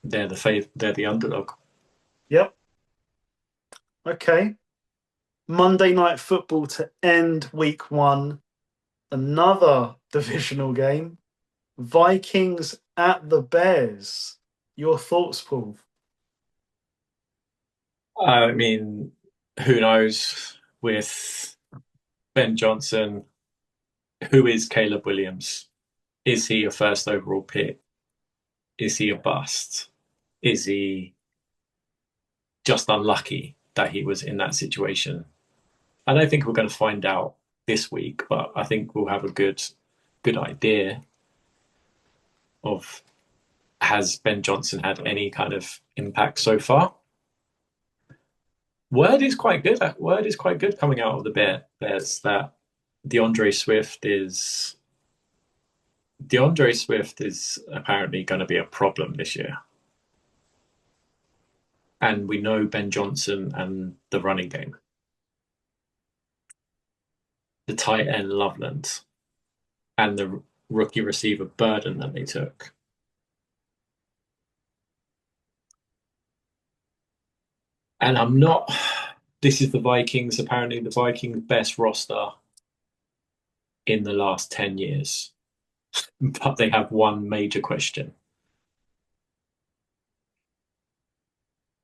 they're the underdog. Yep. Okay. Monday Night Football to end week 1. Another divisional game. Vikings at the Bears. Your thoughts, Paul? I mean, who knows with Ben Johnson? Who is Caleb Williams? Is he a first overall pick? Is he a bust? Is he just unlucky that he was in that situation? I don't think we're going to find out this week, but I think we'll have a good idea of, has Ben Johnson had any kind of impact so far? Word is quite good. Word is quite good coming out of the Bears that DeAndre Swift is apparently going to be a problem this year. And we know Ben Johnson and the running game. The tight end Loveland and the rookie receiver burden that they took. And this is the Vikings, apparently the Vikings' best roster in the last 10 years. But they have one major question.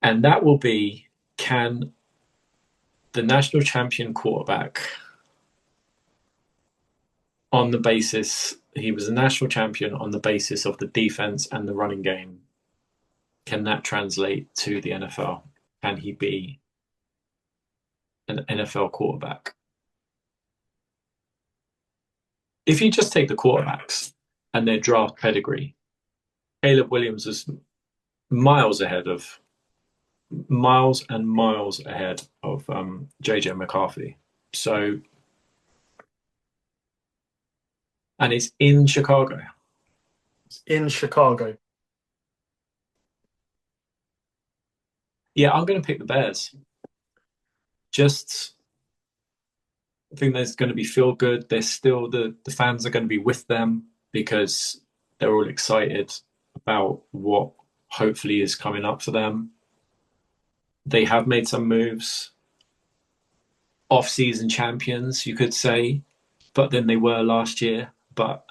And that will be, can the national champion quarterback, on the basis, he was a national champion on the basis of the defense and the running game, can that translate to the NFL? can he be an NFL quarterback? If you just take the quarterbacks and their draft pedigree, Caleb Williams is miles ahead of miles and miles ahead of JJ McCarthy. So, and it's in Chicago. In Chicago. Yeah, I'm going to pick the Bears. Just I think there's going to be feel good. There's still the fans are going to be with them because they're all excited about what hopefully is coming up for them. They have made some moves, off-season champions, you could say, but then they were last year, but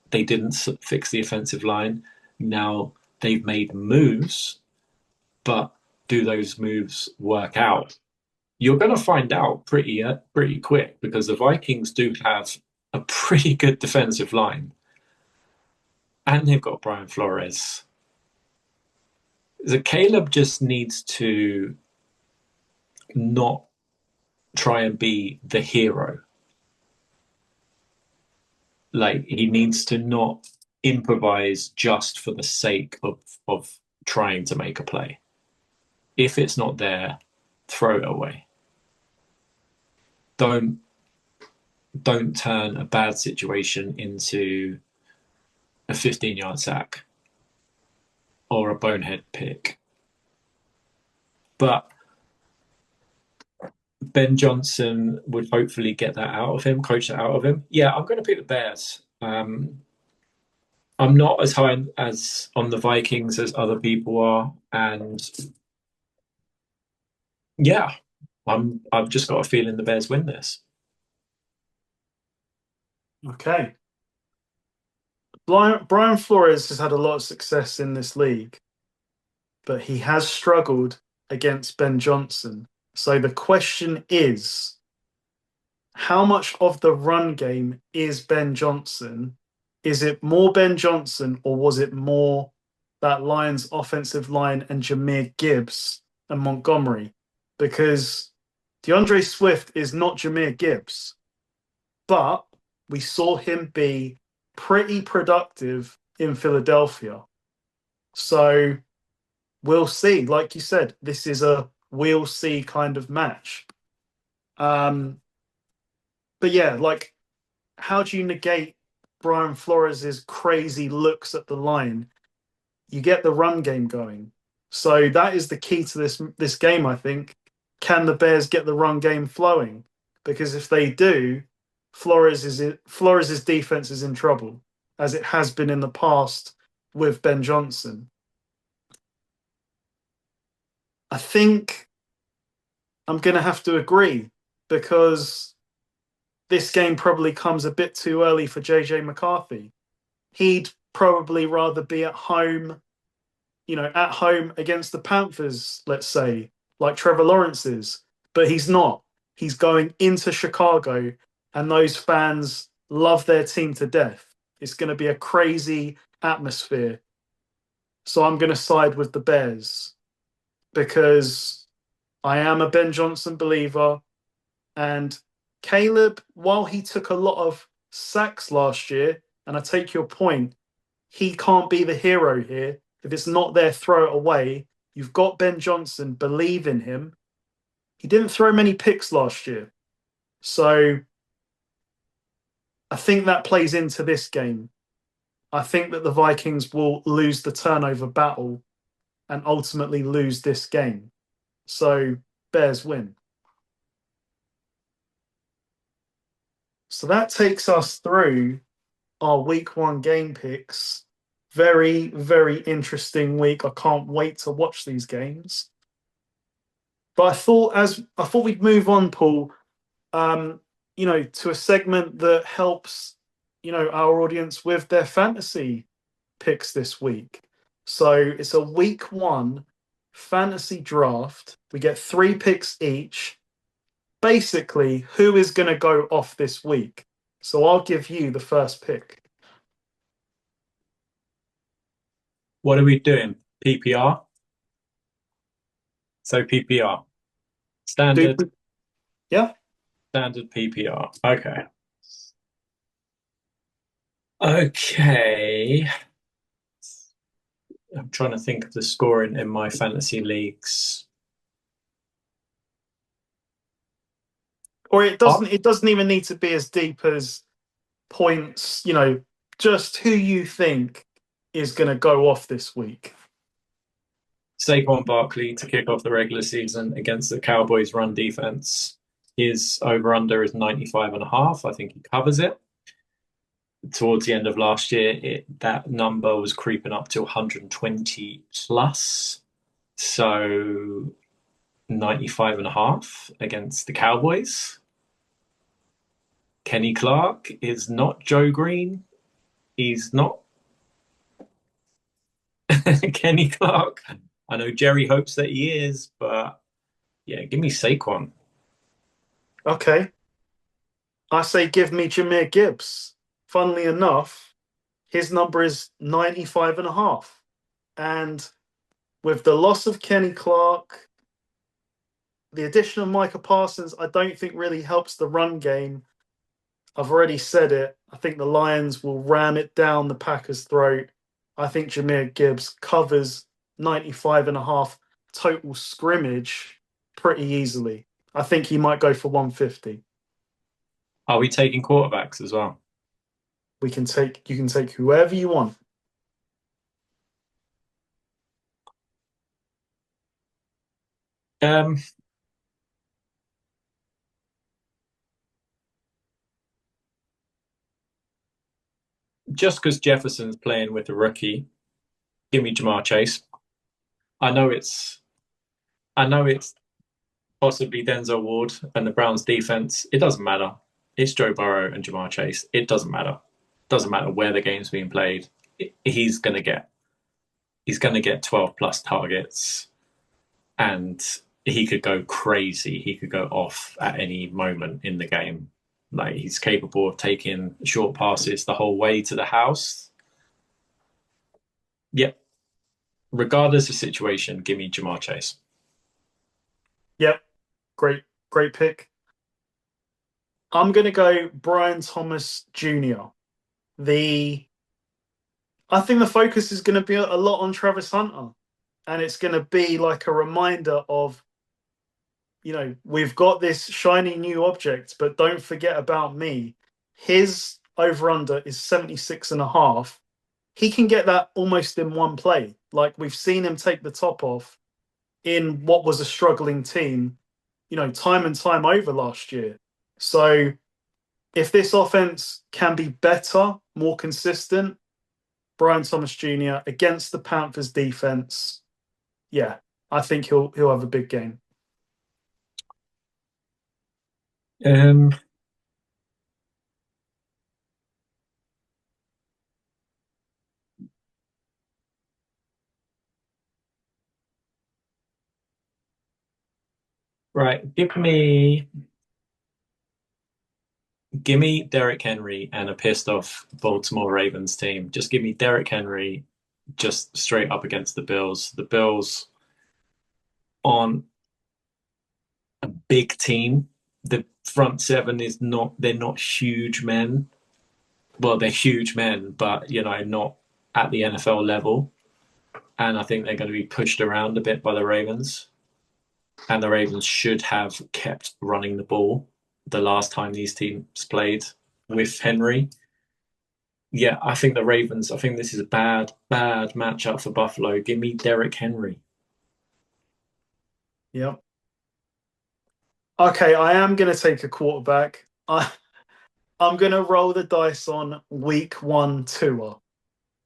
they didn't fix the offensive line. Now they've made moves, but do those moves work out? You're going to find out pretty quick because the Vikings do have a pretty good defensive line, and they've got Brian Flores. So Caleb just needs to not try and be the hero. Like he needs to not improvise just for the sake of trying to make a play. If it's not there, throw it away. Don't turn a bad situation into a 15-yard sack or a bonehead pick. But Ben Johnson would hopefully get that out of him, coach that out of him. Yeah, I'm going to pick the Bears. I'm not as high as on the Vikings as other people are, and yeah, I've just got a feeling the Bears win this. Okay. Brian Flores has had a lot of success in this league, but he has struggled against Ben Johnson. So the question is, how much of the run game is Ben Johnson? Is it more Ben Johnson or was it more that Lions offensive line and Jahmyr Gibbs and Montgomery? Because DeAndre Swift is not Jahmyr Gibbs, but we saw him be pretty productive in Philadelphia. So we'll see. Like you said, this is a we'll see kind of match. But yeah, like, how do you negate Brian Flores's crazy looks at the line? You get the run game going. So that is the key to this game, I think. Can the Bears get the run game flowing? Because if they do, Flores's defense is in trouble, as it has been in the past with Ben Johnson. I think I'm going to have to agree because this game probably comes a bit too early for JJ McCarthy. He'd probably rather be at home, at home against the Panthers, let's say, like Trevor Lawrence is. But he's not. He's going into Chicago, and those fans love their team to death. It's going to be a crazy atmosphere. So I'm going to side with the Bears because I am a Ben Johnson believer. And Caleb, while he took a lot of sacks last year, and I take your point, he can't be the hero here. If it's not there, throw it away. You've got Ben Johnson, believe in him. He didn't throw many picks last year. So I think that plays into this game. I think that the Vikings will lose the turnover battle and ultimately lose this game. So Bears win. So that takes us through our week one game picks. Very, very interesting week. I can't wait to watch these games. But I thought we'd move on, Paul, to a segment that helps, our audience with their fantasy picks this week. So it's a week one fantasy draft. We get 3 picks each. Basically, who is going to go off this week? So I'll give you the first pick. What are we doing? PPR? So PPR. Do Standard, yeah. standard PPR. Okay. Okay. I'm trying to think of the scoring in my fantasy leagues. Or Oh, it doesn't even need to be as deep as points, just who you think is going to go off this week. Saquon Barkley to kick off the regular season against the Cowboys run defense. His over under is 95 and a half. I think he covers it. Towards the end of last year, that number was creeping up to 120 plus. So 95 and a half against the Cowboys. Kenny Clark is not Joe Green. He's not Kenny Clark. I know Jerry hopes that he is, but yeah, give me Saquon. Okay. I say give me Jameer Gibbs. Funnily enough, his number is 95 and a half. And with the loss of Kenny Clark, the addition of Micah Parsons, I don't think really helps the run game. I've already said it. I think the Lions will ram it down the Packers' throat. I think Jameer Gibbs covers 95 and a half total scrimmage pretty easily. I think he might go for 150. Are we taking quarterbacks as well? You can take whoever you want. Um, just because Jefferson's playing with a rookie, give me Jamar Chase. I know it's I know it's possibly Denzel Ward and the Browns defense. It doesn't matter. It's Joe Burrow and Jamar Chase. It doesn't matter. Doesn't matter where the game's being played. He's gonna get 12 plus targets, and he could go crazy. He could go off at any moment in the game. Like he's capable of taking short passes the whole way to the house. Yep. Regardless of situation, give me Jamar Chase. Yep, great pick. I'm gonna go Brian Thomas Jr. The I think the focus is gonna be a lot on Travis Hunter, and it's gonna be like a reminder of, we've got this shiny new object, but don't forget about me. His over under is 76 and a half. He can get that almost in one play. Like we've seen him take the top off in what was a struggling team, time and time over last year. So if this offense can be better, more consistent, Brian Thomas Jr. against the Panthers defense, yeah, I think he'll have a big game. Um, right. Give me Derrick Henry and a pissed off Baltimore Ravens team. Just give me Derrick Henry just straight up against the Bills. The Bills on a big team. The front seven is not, they're not huge men. Well, they're huge men, but not at the NFL level. And I think they're going to be pushed around a bit by the Ravens. And the Ravens should have kept running the ball the last time these teams played with Henry. Yeah, I think the Ravens, I think this is a bad matchup for Buffalo. Give me Derrick Henry. Yeah. Okay, I am going to take a quarterback. I'm going to roll the dice on week one Tua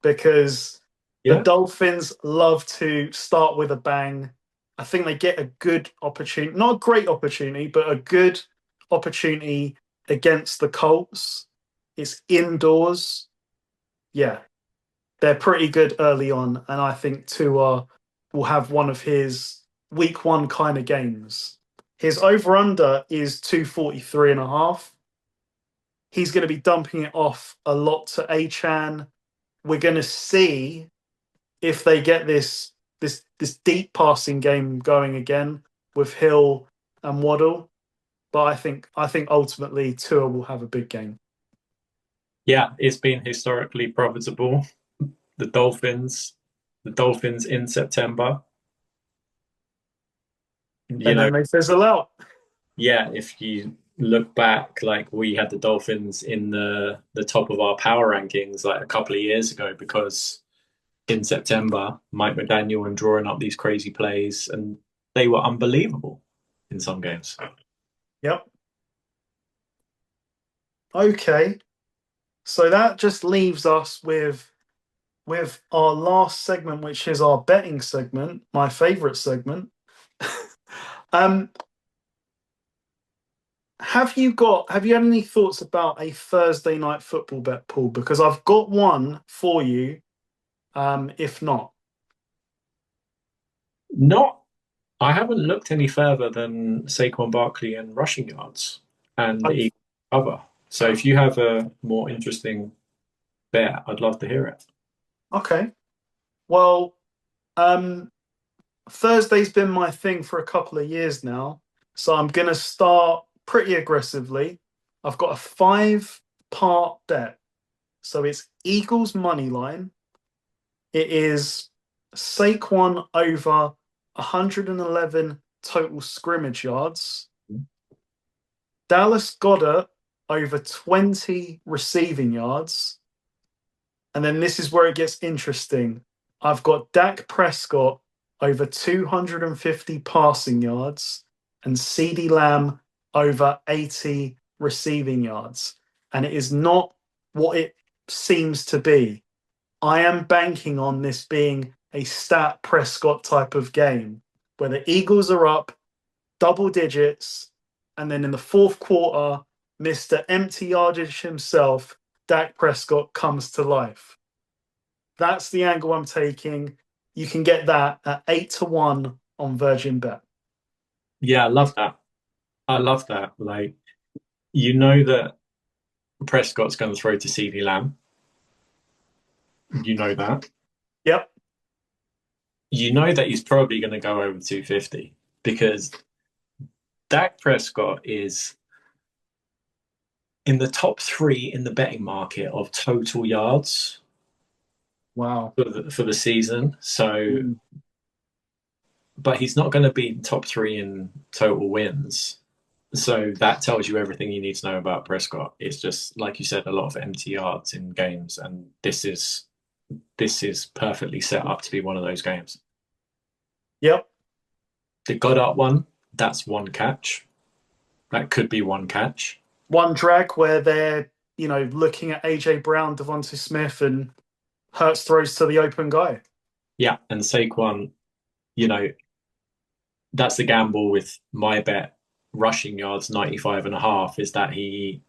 because the Yeah. Dolphins love to start with a bang. I think they get a good opportunity, not a great opportunity, but a good opportunity against the Colts. It's indoors. Yeah, they're pretty good early on. And I think Tua will have one of his week one kind of games. His over under is 243 and a half. He's going to be dumping it off a lot to Achan. We're going to see if they get this this deep passing game going again with Hill and Waddle. But I think ultimately Tua will have a big game. Yeah, it's been historically profitable. The Dolphins, the Dolphins in September. You And know, then they fizzle out. yeah, if you look back, like we had the Dolphins in the top of our power rankings like a couple of years ago because in September, Mike McDaniel and drawing up these crazy plays, and they were unbelievable in some games. Yep. Okay. So that just leaves us with our last segment, which is our betting segment, my favorite segment. um, have you had any thoughts about a Thursday night football bet, Paul? Because I've got one for you. If not, Not, I haven't looked any further than Saquon Barkley and rushing yards and the I- Eagles cover. So if you have a more interesting bet, I'd love to hear it. okay. Well, um, Thursday's been my thing for a couple of years now, so I'm gonna start pretty aggressively. I've got a five-part bet. So it's Eagles money line. It is Saquon over 111 total scrimmage yards. Dallas Goddard over 20 receiving yards. And then this is where it gets interesting. I've got Dak Prescott over 250 passing yards and CeeDee Lamb over 80 receiving yards. And it is not what it seems to be. I am banking on this being a stat Prescott type of game where the Eagles are up double digits, and then in the fourth quarter, Mr. Empty Yardage himself, Dak Prescott, comes to life. That's the angle I'm taking. You can get that at 8-1 on Virgin Bet. Yeah, I love that. I love that. Like, you know that Prescott's going to throw to CeeDee Lamb. You know that. Yep. You know that he's probably going to go over 250 because Dak Prescott is in the top three in the betting market of total yards Wow. for the season. So, Mm. but he's not going to be top three in total wins. So that tells you everything you need to know about Prescott. It's just like you said, a lot of empty yards in games, and this is perfectly set up to be one of those games. Yep. The Goddard one, that's one catch. That could be one catch. One drag where they're, looking at AJ Brown, Devontae Smith, and Hurts throws to the open guy. Yeah, and Saquon, you know, that's the gamble with my bet rushing yards 95 and a half is that he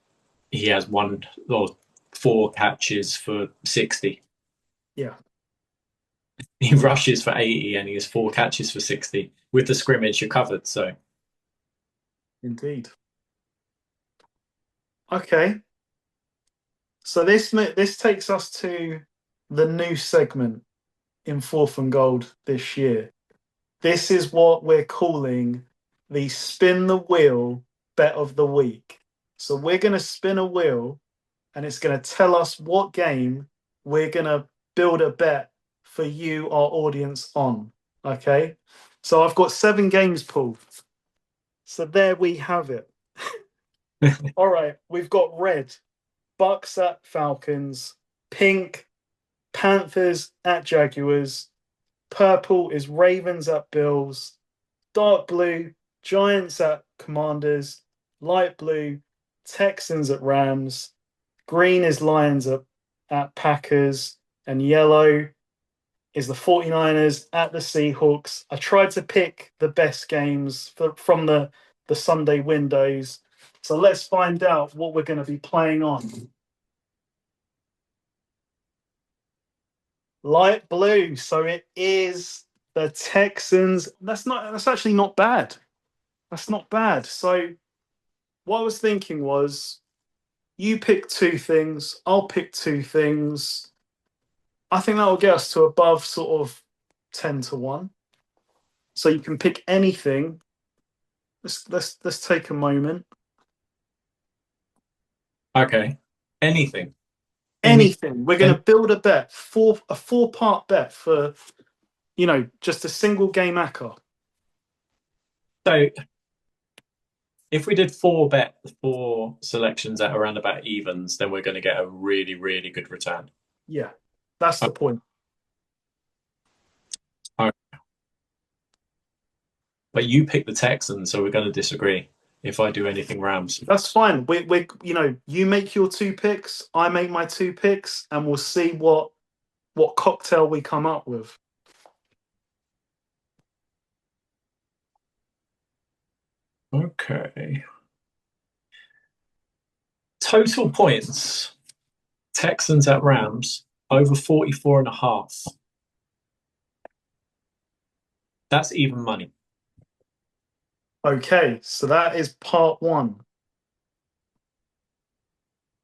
has one or four catches for 60. Yeah, He rushes for 80 and he has four catches for 60. With the scrimmage, you're covered. So indeed. Okay. So this takes us to the new segment in Fourth and Gold this year. This is what we're calling the spin the wheel bet of the week. So we're going to spin a wheel and it's going to tell us what game we're going to build a bet for you, our audience, on. Okay. So I've got 7 games, Paul. So there we have it. All right. We've got red, Bucks at Falcons, pink, Panthers at Jaguars, purple is Ravens at Bills, dark blue, Giants at Commanders, light blue, Texans at Rams, green is Lions at Packers, and yellow is the 49ers at the Seahawks. I tried to pick the best games from the Sunday windows. So let's find out what we're going to be playing on. Light blue. So it is the Texans. That's actually not bad. That's not bad. So what I was thinking was you pick 2 things, I'll pick 2 things. I think that will get us to above sort of 10-1. So you can pick anything. Let's take a moment. Okay. Anything. Any. Anything. We're going to build a bet, a 4-part bet for, just a single game acca. So if we did four selections at around about evens, then we're going to get a really, really good return. Yeah, that's the point. Okay. But you pick the Texans, so we're going to disagree if I do anything Rams. That's fine. You make your 2 picks, I make my 2 picks, and we'll see what cocktail we come up with. Okay. Total points. Texans at Rams over 44.5. That's even money. Okay, so that is part 1.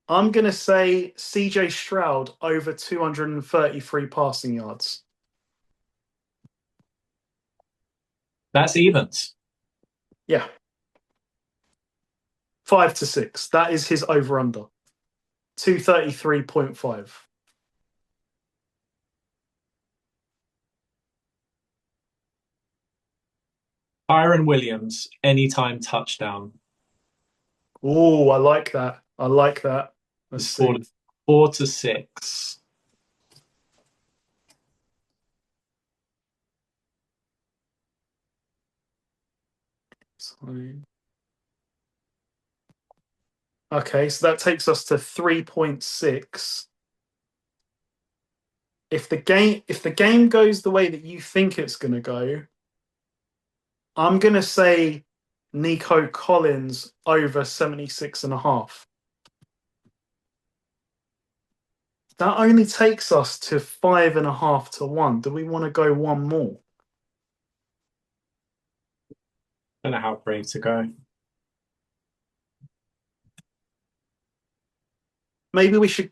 I'm going to say CJ Stroud over 233 passing yards. That's evens. Yeah. 5-6. That is his over-under. 233.5. Byron Williams, anytime touchdown. Oh, I like that. I like that. Let's see. 4-6. Okay, so that takes us to 3.6. If the game goes the way that you think it's going to go, I'm going to say Nico Collins over 76.5. That only takes us to 5.5-1. Do we want to go one more? Don't know how brave to go. Maybe we should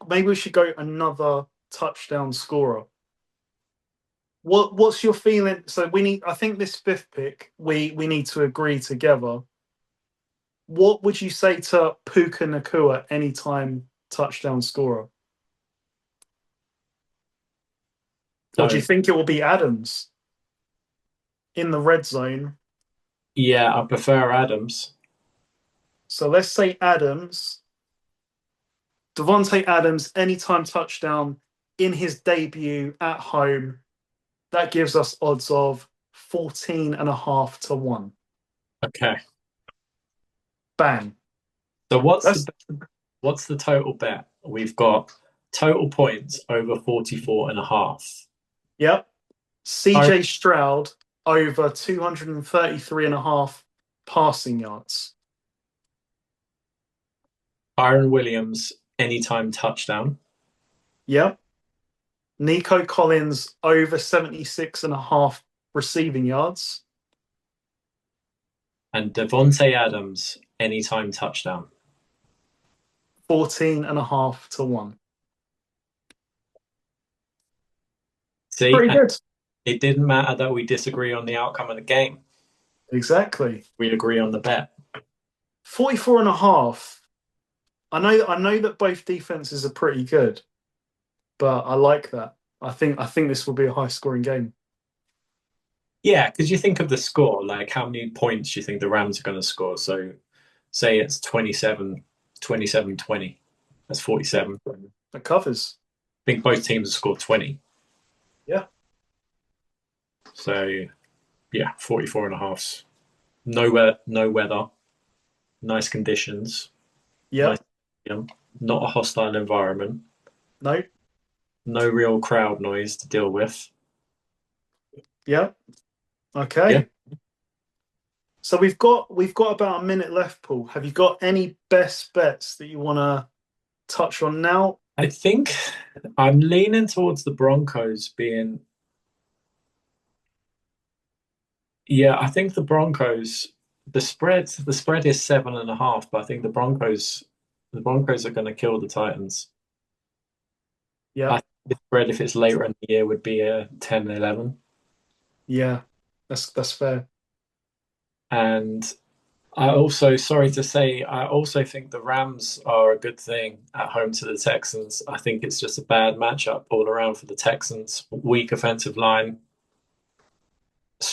go another touchdown scorer. What's your feeling? So I think this 5th pick, we need to agree together. What would you say to Puka Nacua anytime touchdown scorer? Or do you think it will be Adams in the red zone? Yeah, I prefer Adams. So let's say Adams. Devontae Adams, anytime touchdown in his debut at home. That gives us odds of 14.5-1. Okay. Bang. So what's the total bet? We've got total points over 44.5. Yep. CJ Stroud over 233.5 passing yards. Byron Williams, anytime touchdown. Yep. Nico Collins over 76.5 receiving yards. And Devontae Adams, anytime touchdown. 14.5-1. See, pretty good. It didn't matter that we disagree on the outcome of the game. Exactly. We agree on the bet. 44.5. I know that both defenses are pretty good, but I like that. I think this will be a high scoring game. Yeah, because you think of the score, like how many points do you think the Rams are going to score? So say it's 27-20. That's 47. That covers. I think both teams have scored 20. Yeah. So yeah, 44.5. No weather. Nice conditions. Yeah. Nice, not a hostile environment. No. No real crowd noise to deal with. Yeah. Okay. Yeah. So we've got about a minute left, Paul. Have you got any best bets that you want to touch on now? I think I'm leaning towards the Broncos being. Yeah, I think the Broncos. The spread is 7.5, but I think the Broncos are going to kill the Titans. Yeah. I think the spread, if it's later in the year, would be a 10-11. Yeah, that's fair. And I also, sorry to say, I also think the Rams are a good thing at home to the Texans. I think it's just a bad matchup all around for the Texans. Weak offensive line.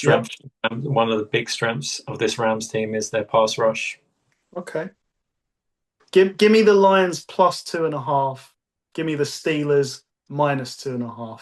Yep. Strength. One of the big strengths of this Rams team is their pass rush. Okay. Give me the Lions plus 2.5. Give me the Steelers minus 2.5.